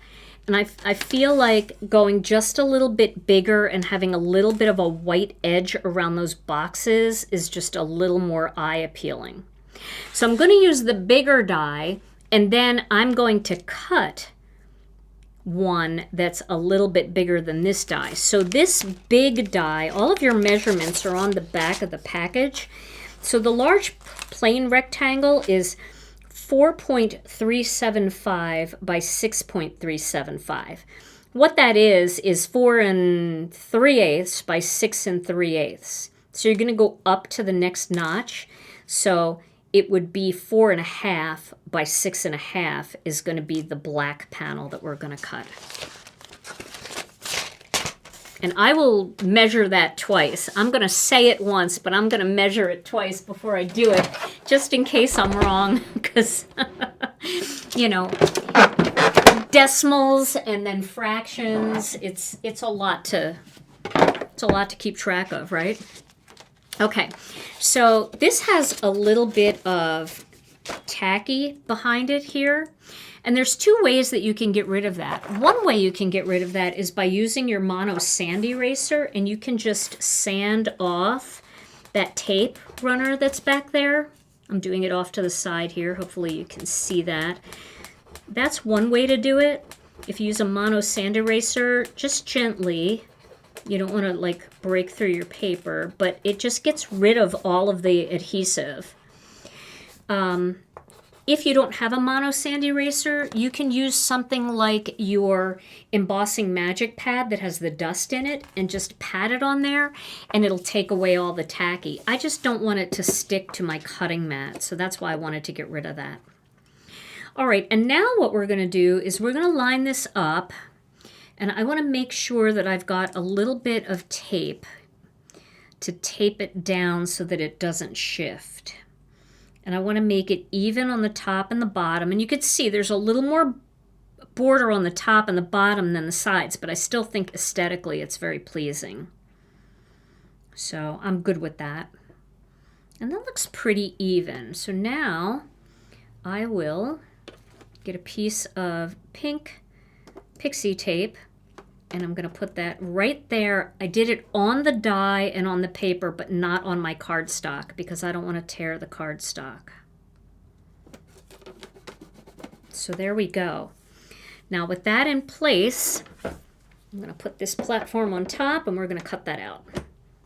And I feel like going just a little bit bigger and having a little bit of a white edge around those boxes is just a little more eye appealing. So I'm going to use the bigger die, and then I'm going to cut one that's a little bit bigger than this die. So this big die, all of your measurements are on the back of the package. So the large plain rectangle is 4.375 by 6.375. What that is 4 3/8 by 6 3/8. So you're going to go up to the next notch. So it would be 4.5 by 6.5 is going to be the black panel that we're going to cut. And I will measure that twice. I'm going to say it once, but I'm going to measure it twice before I do it, just in case I'm wrong, because, you know, decimals and then fractions, it's a lot to keep track of, right? Okay, so this has a little bit of tacky behind it here. And there's two ways that you can get rid of that. One way you can get rid of that is by using your mono sand eraser, and you can just sand off that tape runner that's back there. I'm doing it off to the side here. Hopefully you can see that. That's one way to do it. If you use a mono sand eraser, just gently. You don't want to like break through your paper, but it just gets rid of all of the adhesive. If you don't have a mono sand eraser, you can use something like your embossing magic pad that has the dust in it and just pat it on there and it'll take away all the tacky. I just don't want it to stick to my cutting mat, so that's why I wanted to get rid of that. All right, and now what we're going to do is we're going to line this up, and I want to make sure that I've got a little bit of tape to tape it down so that it doesn't shift. And I want to make it even on the top and the bottom. And you can see there's a little more border on the top and the bottom than the sides, but I still think aesthetically it's very pleasing. So I'm good with that. And that looks pretty even. So now I will get a piece of pink pixie tape, and I'm going to put that right there. I did it on the die and on the paper, but not on my cardstock because I don't want to tear the cardstock. So there we go. Now with that in place, I'm going to put this platform on top and we're going to cut that out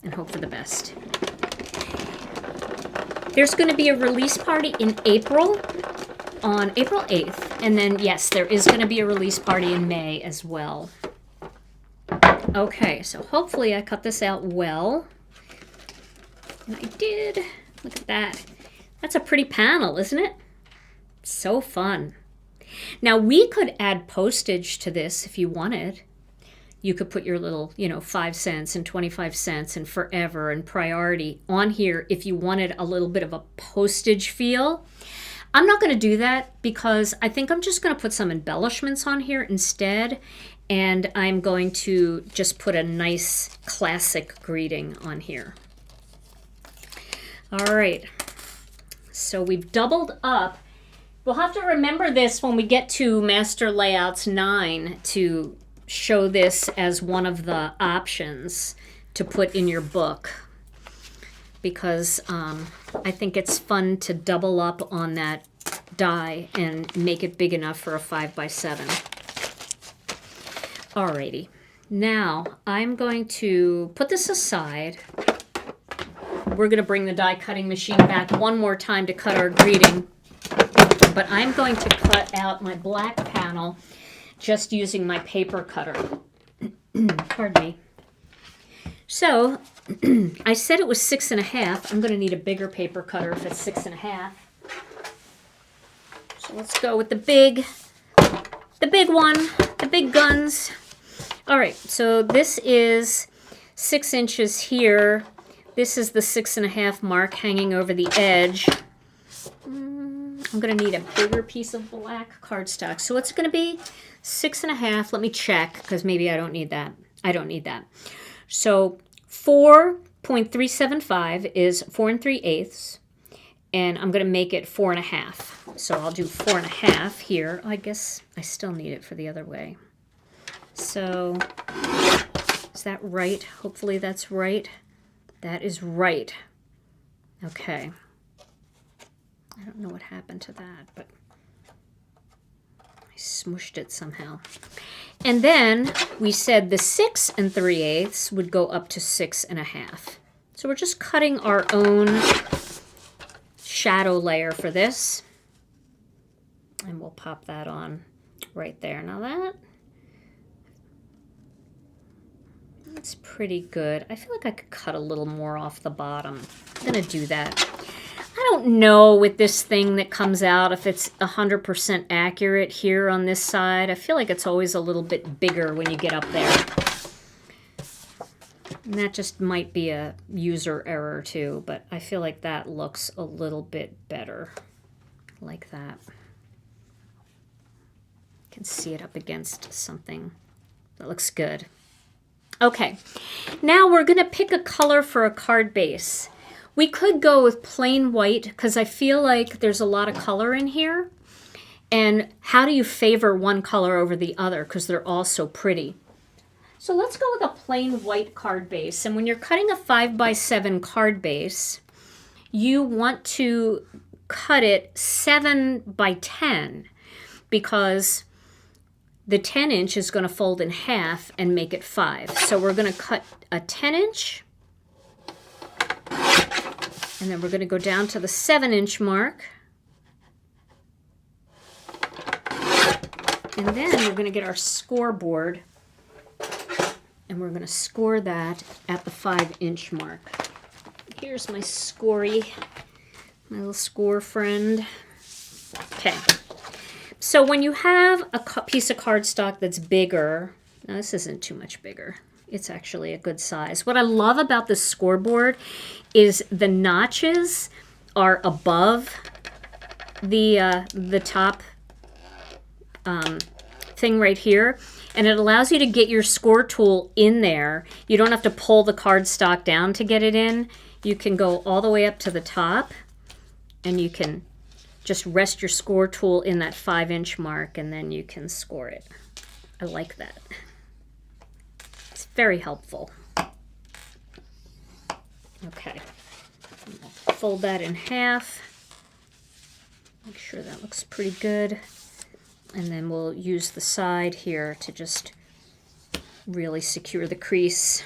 and hope for the best. There's going to be a release party in April, on April 8th. And then, yes, there is going to be a release party in May as well. Okay, so hopefully I cut this out well. And I did. Look at that. That's a pretty panel, isn't it? So fun. Now, we could add postage to this if you wanted. You could put your little, 5 cents and 25 cents and forever and priority on here if you wanted a little bit of a postage feel. I'm not going to do that because I think I'm just going to put some embellishments on here instead. And I'm going to just put a nice classic greeting on here. All right, so we've doubled up. We'll have to remember this when we get to Master Layouts 9 to show this as one of the options to put in your book, because I think it's fun to double up on that die and make it big enough for a 5x7. Alrighty, now I'm going to put this aside. We're going to bring the die cutting machine back one more time to cut our greeting, but I'm going to cut out my black panel just using my paper cutter. Pardon me. So I said it was 6.5. I'm going to need a bigger paper cutter if it's 6.5. So let's go with the big one, the big guns. All right, so this is 6 inches here. This is the 6.5 mark hanging over the edge. I'm going to need a bigger piece of black cardstock. So what's it going to be? 6.5. Let me check, because maybe I don't need that. I don't need that. So 4.375 is 4 3/8, and I'm going to make it 4.5. So I'll do 4.5 here. I guess I still need it for the other way. So is that right? Hopefully that's right. That is right. Okay. I don't know what happened to that, but I smushed it somehow. And then we said the 6 3/8 would go up to 6.5. So we're just cutting our own shadow layer for this. And we'll pop that on right there. Now that's pretty good. I feel like I could cut a little more off the bottom. I'm going to do that. I don't know with this thing that comes out if it's 100% accurate here on this side. I feel like it's always a little bit bigger when you get up there. And that just might be a user error too, but I feel like that looks a little bit better. Like that. You can see it up against something. That looks good. Okay, now we're going to pick a color for a card base. We could go with plain white because I feel like there's a lot of color in here. And how do you favor one color over the other? Because they're all so pretty. So let's go with a plain white card base. And when you're cutting a 5x7 card base, you want to cut it 7x10 because the 10-inch is going to fold in half and make it 5. So we're going to cut a 10-inch. And then we're going to go down to the 7-inch mark. And then we're going to get our scoreboard. And we're going to score that at the 5-inch mark. Here's my scory, my little score friend. Okay. So when you have a piece of cardstock that's bigger, now this isn't too much bigger. It's actually a good size. What I love about this scoreboard is the notches are above the top thing right here, and it allows you to get your score tool in there. You don't have to pull the cardstock down to get it in. You can go all the way up to the top, and you can just rest your score tool in that 5-inch mark, and then you can score it. I like that. It's very helpful. Okay. Fold that in half. Make sure that looks pretty good. And then we'll use the side here to just really secure the crease.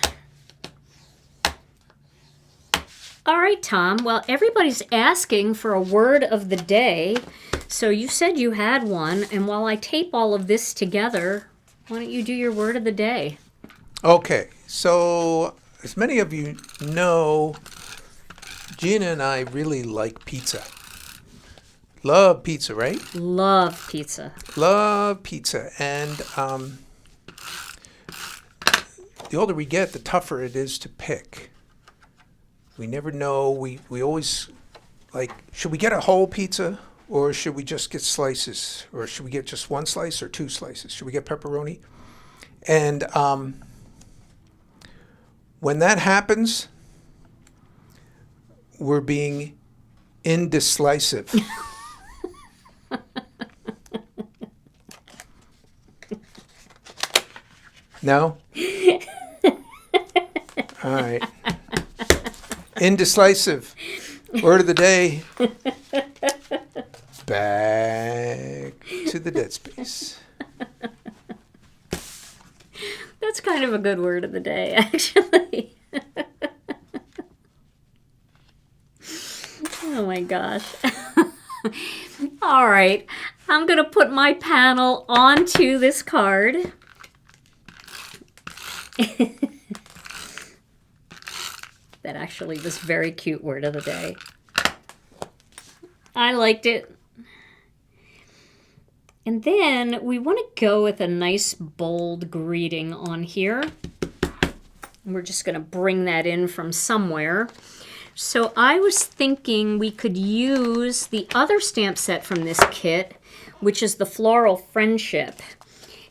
All right, Tom. Well, everybody's asking for a word of the day. So you said you had one. And while I tape all of this together, why don't you do your word of the day? Okay. So as many of you know, Gina and I really like pizza. Love pizza, right? Love pizza. Love pizza. And the older we get, the tougher it is to pick. We never know. We always, like, should we get a whole pizza or should we just get slices? Or should we get just one slice or two slices? Should we get pepperoni? And when that happens, we're being indecisive. No? All right. Indecisive. Word of the day. Back to the dead space. That's kind of a good word of the day, actually. Oh my gosh. All right. I'm going to put my panel onto this card. That actually was very cute word of the day. I liked it. And then we want to go with a nice bold greeting on here. And we're just going to bring that in from somewhere. So I was thinking we could use the other stamp set from this kit, which is the Floral Friendship.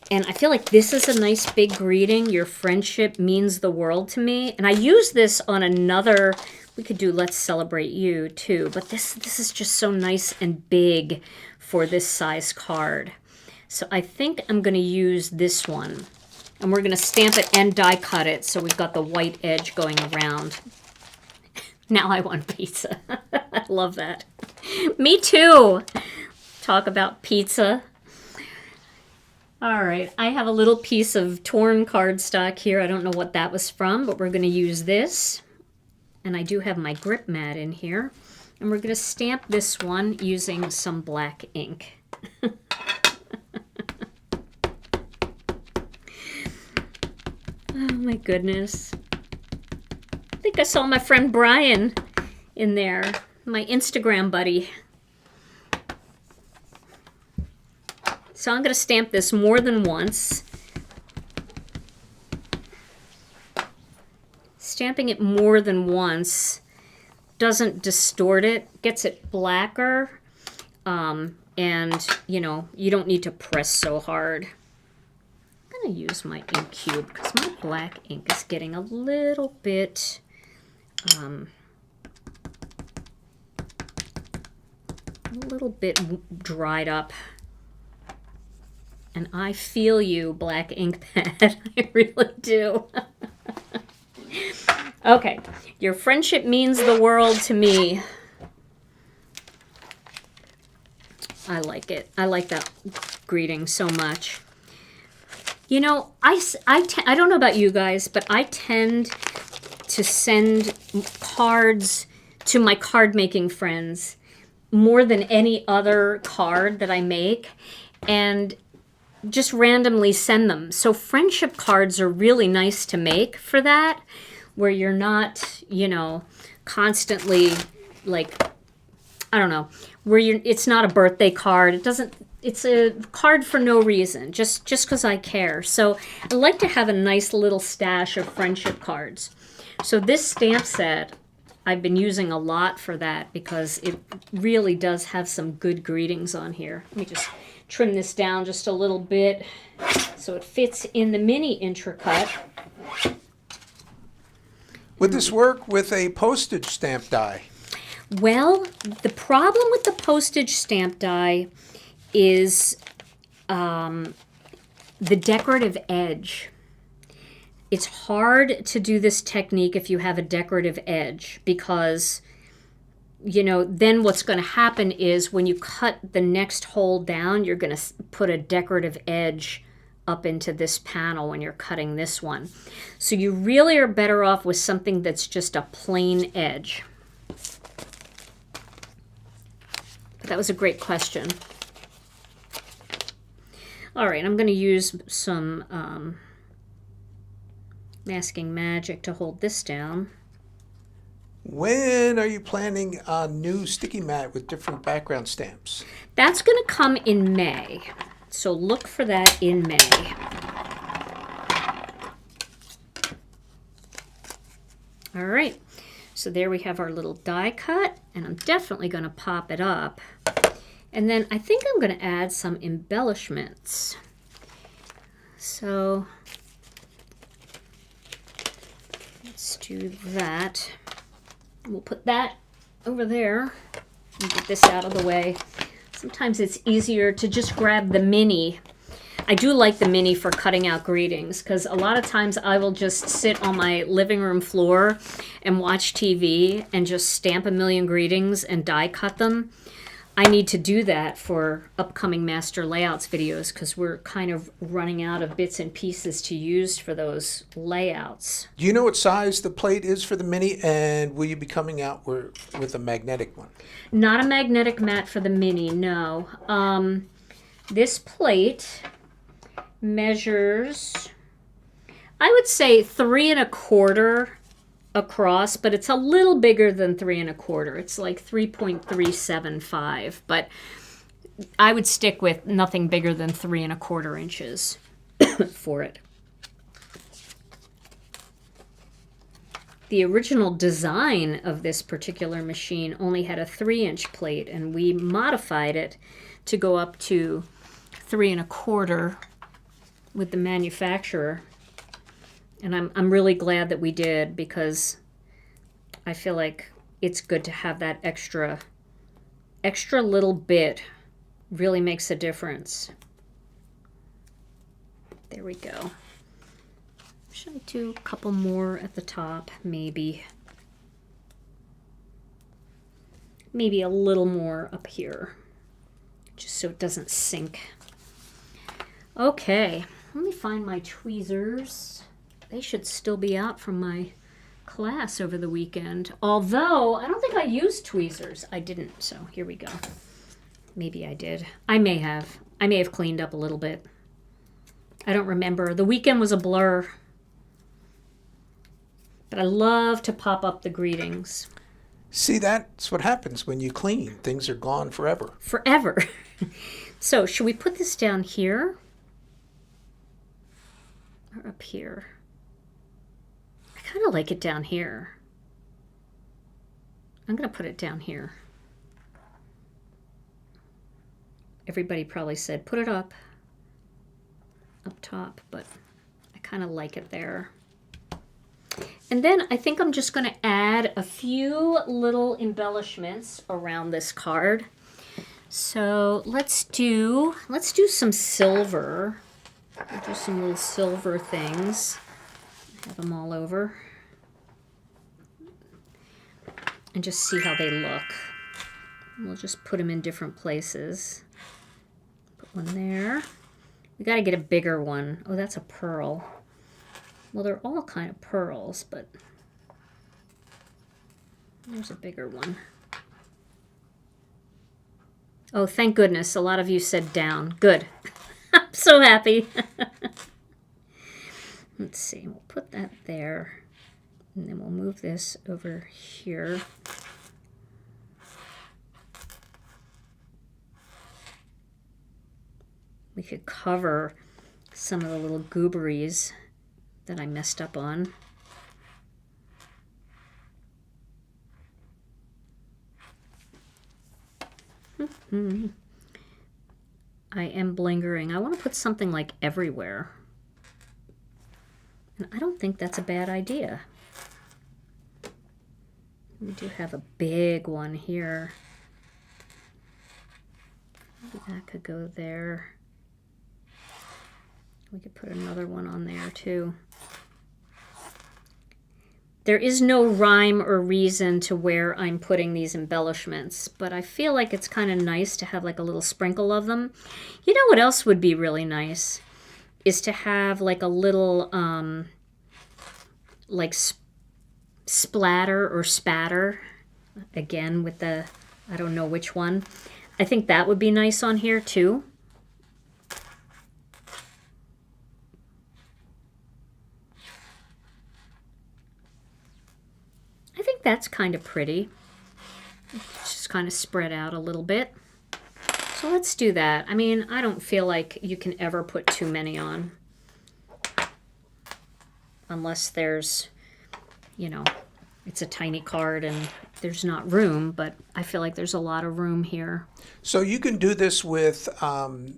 And I feel like this is a nice big greeting. Your friendship means the world to me. And I use this on another, we could do Let's Celebrate You too. But this is just so nice and big for this size card. So I think I'm going to use this one. And we're going to stamp it and die cut it so we've got the white edge going around. Now I want pizza. I love that. Me too. Talk about pizza. All right, I have a little piece of torn cardstock here. I don't know what that was from, but we're going to use this. And I do have my grip mat in here. And we're going to stamp this one using some black ink. Oh my goodness. I think I saw my friend Brian in there, my Instagram buddy. So I'm going to stamp this more than once. Stamping it more than once doesn't distort it, gets it blacker, and you know, you don't need to press so hard. I'm going to use my ink cube because my black ink is getting a little bit dried up. And I feel you, black ink pad. I really do. Okay, your friendship means the world to me. I like it. I like that greeting so much. You know, I don't know about you guys, but I tend to send cards to my card making friends more than any other card that I make. And just randomly send them. So friendship cards are really nice to make for that, where you're not, you know, constantly like, I don't know, where it's not a birthday card. It's a card for no reason, just because I care. So I like to have a nice little stash of friendship cards. So this stamp set, I've been using a lot for that because it really does have some good greetings on here. Let me just trim this down just a little bit so it fits in the mini intracut. Would this work with a postage stamp die? Well, the problem with the postage stamp die is the decorative edge. It's hard to do this technique if you have a decorative edge because, you know, then what's going to happen is when you cut the next hole down, you're going to put a decorative edge up into this panel when you're cutting this one. So you really are better off with something that's just a plain edge. But that was a great question. All right, I'm going to use some masking magic to hold this down. When are you planning a new sticky mat with different background stamps? That's going to come in May. So look for that in May. All right. So there we have our little die cut, and I'm definitely going to pop it up. And then I think I'm going to add some embellishments. So let's do that. We'll put that over there and get this out of the way. Sometimes it's easier to just grab the mini. I do like the mini for cutting out greetings, because a lot of times I will just sit on my living room floor and watch TV and just stamp a million greetings and die cut them. I need to do that for upcoming master layouts videos, because we're kind of running out of bits and pieces to use for those layouts. Do you know what size the plate is for the mini, and will you be coming out with a magnetic one? Not a magnetic mat for the mini, no. This plate measures, I would say 3 1/4 across, but it's a little bigger than 3 1/4. It's like 3.375, but I would stick with nothing bigger than 3 1/4 inches for it. The original design of this particular machine only had a 3-inch plate, and we modified it to go up to 3 1/4 with the manufacturer. And I'm really glad that we did, because I feel like it's good to have that extra little bit. Really makes a difference. There we go. Should I do a couple more at the top? Maybe a little more up here, just so it doesn't sink. Okay, let me find my tweezers. They should still be out from my class over the weekend. Although, I don't think I used tweezers. I didn't, so here we go. Maybe I did. I may have cleaned up a little bit. I don't remember. The weekend was a blur. But I love to pop up the greetings. See, that's what happens when you clean. Things are gone forever. Forever. So, should we put this down here? Or up here? I kind of like it down here. I'm going to put it down here. Everybody probably said, put it up top, but I kind of like it there. And then I think I'm just going to add a few little embellishments around this card. So let's do some silver. We'll do some little silver things. Have them all over. And just see how they look. We'll just put them in different places. Put one there. We got to get a bigger one. Oh, that's a pearl. Well, they're all kind of pearls, but there's a bigger one. Oh, thank goodness. A lot of you said down. Good. I'm so happy. Let's see. We'll put that there. And then we'll move this over here. We could cover some of the little gooberies that I messed up on. I am blingering. I want to put something like everywhere. And I don't think that's a bad idea. We do have a big one here. Maybe that could go there. We could put another one on there too. There is no rhyme or reason to where I'm putting these embellishments, but I feel like it's kind of nice to have like a little sprinkle of them. You know what else would be really nice? Is to have like a little like splatter or spatter. Again with the, I don't know which one. I think that would be nice on here too. I think that's kind of pretty. It's just kind of spread out a little bit. So let's do that. I mean, I don't feel like you can ever put too many on. Unless there's, you know, it's a tiny card and there's not room, but I feel like there's a lot of room here. So you can do this with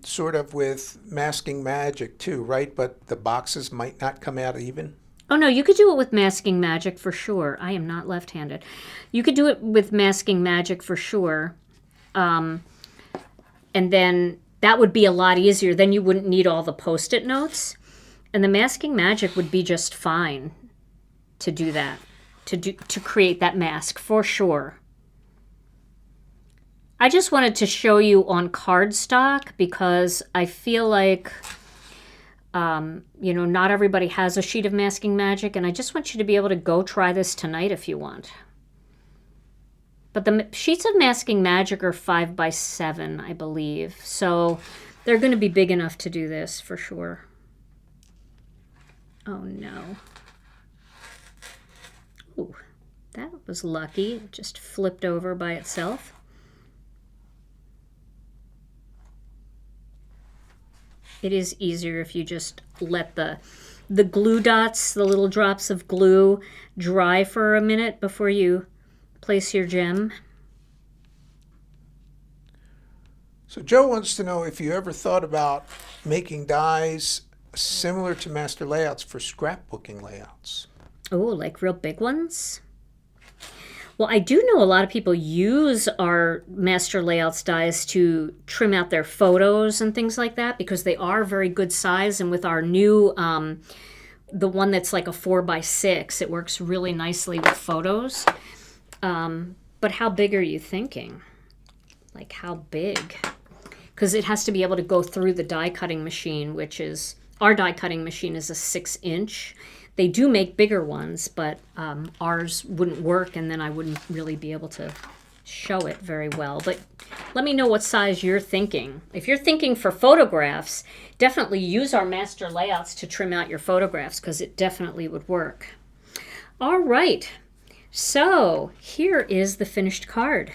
sort of with masking magic too, right? But the boxes might not come out even. Oh no, you could do it with masking magic for sure. I am not left-handed. You could do it with masking magic for sure. And then that would be a lot easier. Then you wouldn't need all the Post-it notes. And the Masking Magic would be just fine to do that, to create that mask for sure. I just wanted to show you on cardstock because I feel like, you know, not everybody has a sheet of Masking Magic, and I just want you to be able to go try this tonight if you want. But the sheets of Masking Magic are 5 by 7, I believe. So they're going to be big enough to do this for sure. Oh no. Ooh, that was lucky. It just flipped over by itself. It is easier if you just let the glue dots, the little drops of glue, dry for a minute before you place your gem. So Joe wants to know if you ever thought about making dies similar to master layouts for scrapbooking layouts. Oh, like real big ones? Well, I do know a lot of people use our master layouts dies to trim out their photos and things like that because they are very good size. And with our new, the one that's like a 4 by 6, it works really nicely with photos. But how big are you thinking? Like how big? Because it has to be able to go through the die cutting machine, which is, our die cutting machine is a 6-inch. They do make bigger ones, but ours wouldn't work, and then I wouldn't really be able to show it very well. But let me know what size you're thinking. If you're thinking for photographs, definitely use our master layouts to trim out your photographs because it definitely would work. All right, so here is the finished card.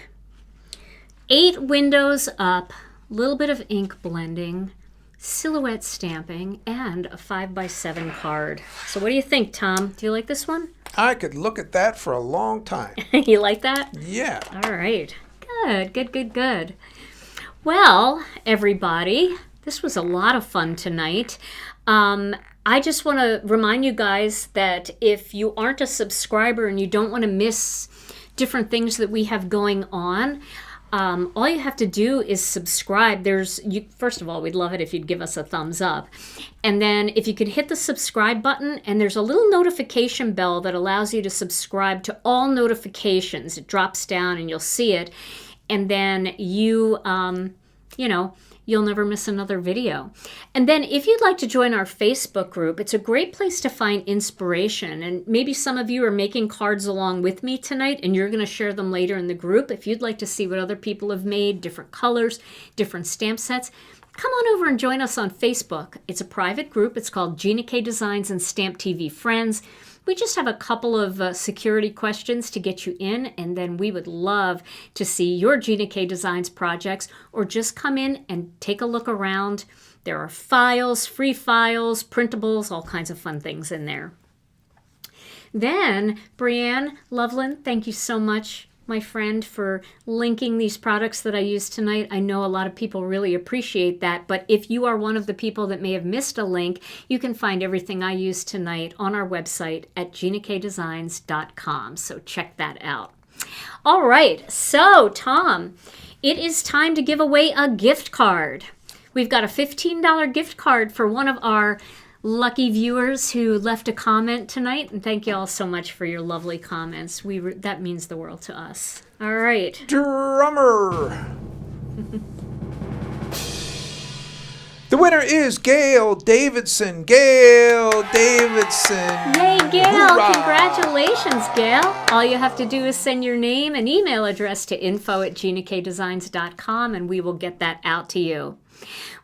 8 windows up, a little bit of ink blending, silhouette stamping, and a 5 by 7 card. So what do you think, Tom? Do you like this one? I could look at that for a long time. You like that? Yeah. All right. Good, good, good, good. Well, everybody, this was a lot of fun tonight. I just want to remind you guys that if you aren't a subscriber and you don't want to miss different things that we have going on, all you have to do is subscribe. First of all, we'd love it if you'd give us a thumbs up. And then if you could hit the subscribe button, and there's a little notification bell that allows you to subscribe to all notifications. It drops down and you'll see it. And then you'll never miss another video. And then if you'd like to join our Facebook group, it's a great place to find inspiration. And maybe some of you are making cards along with me tonight and you're going to share them later in the group. If you'd like to see what other people have made, different colors, different stamp sets, come on over and join us on Facebook. It's a private group. It's called Gina K Designs and Stamp TV Friends. We just have a couple of security questions to get you in, and then we would love to see your Gina K Designs projects, or just come in and take a look around. There are files, free files, printables, all kinds of fun things in there. Then, Brianne Loveland, thank you so much, my friend, for linking these products that I used tonight. I know a lot of people really appreciate that, but if you are one of the people that may have missed a link, you can find everything I used tonight on our website at ginakdesigns.com, so check that out. All right, so Tom, it is time to give away a gift card. We've got a $15 gift card for one of our lucky viewers who left a comment tonight, and thank you all so much for your lovely comments. That means the world to us. All right. Drummer! The winner is Gail Davidson. Gail Davidson. Yay, Gail. Hoorah. Congratulations, Gail. All you have to do is send your name and email address to info@ginakdesigns.com, and we will get that out to you.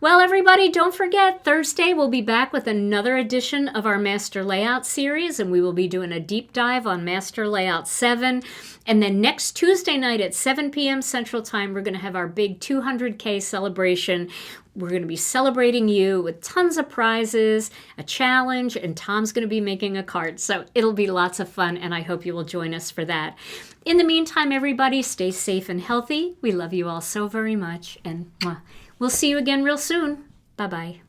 Well, everybody, don't forget, Thursday we'll be back with another edition of our Master Layout series, and we will be doing a deep dive on Master Layout 7. And then next Tuesday night at 7 p.m. Central Time, we're going to have our big 200K celebration. We're going to be celebrating you with tons of prizes, a challenge, and Tom's going to be making a card. So it'll be lots of fun, and I hope you will join us for that. In the meantime, everybody, stay safe and healthy. We love you all so very much, and we'll see you again real soon. Bye-bye.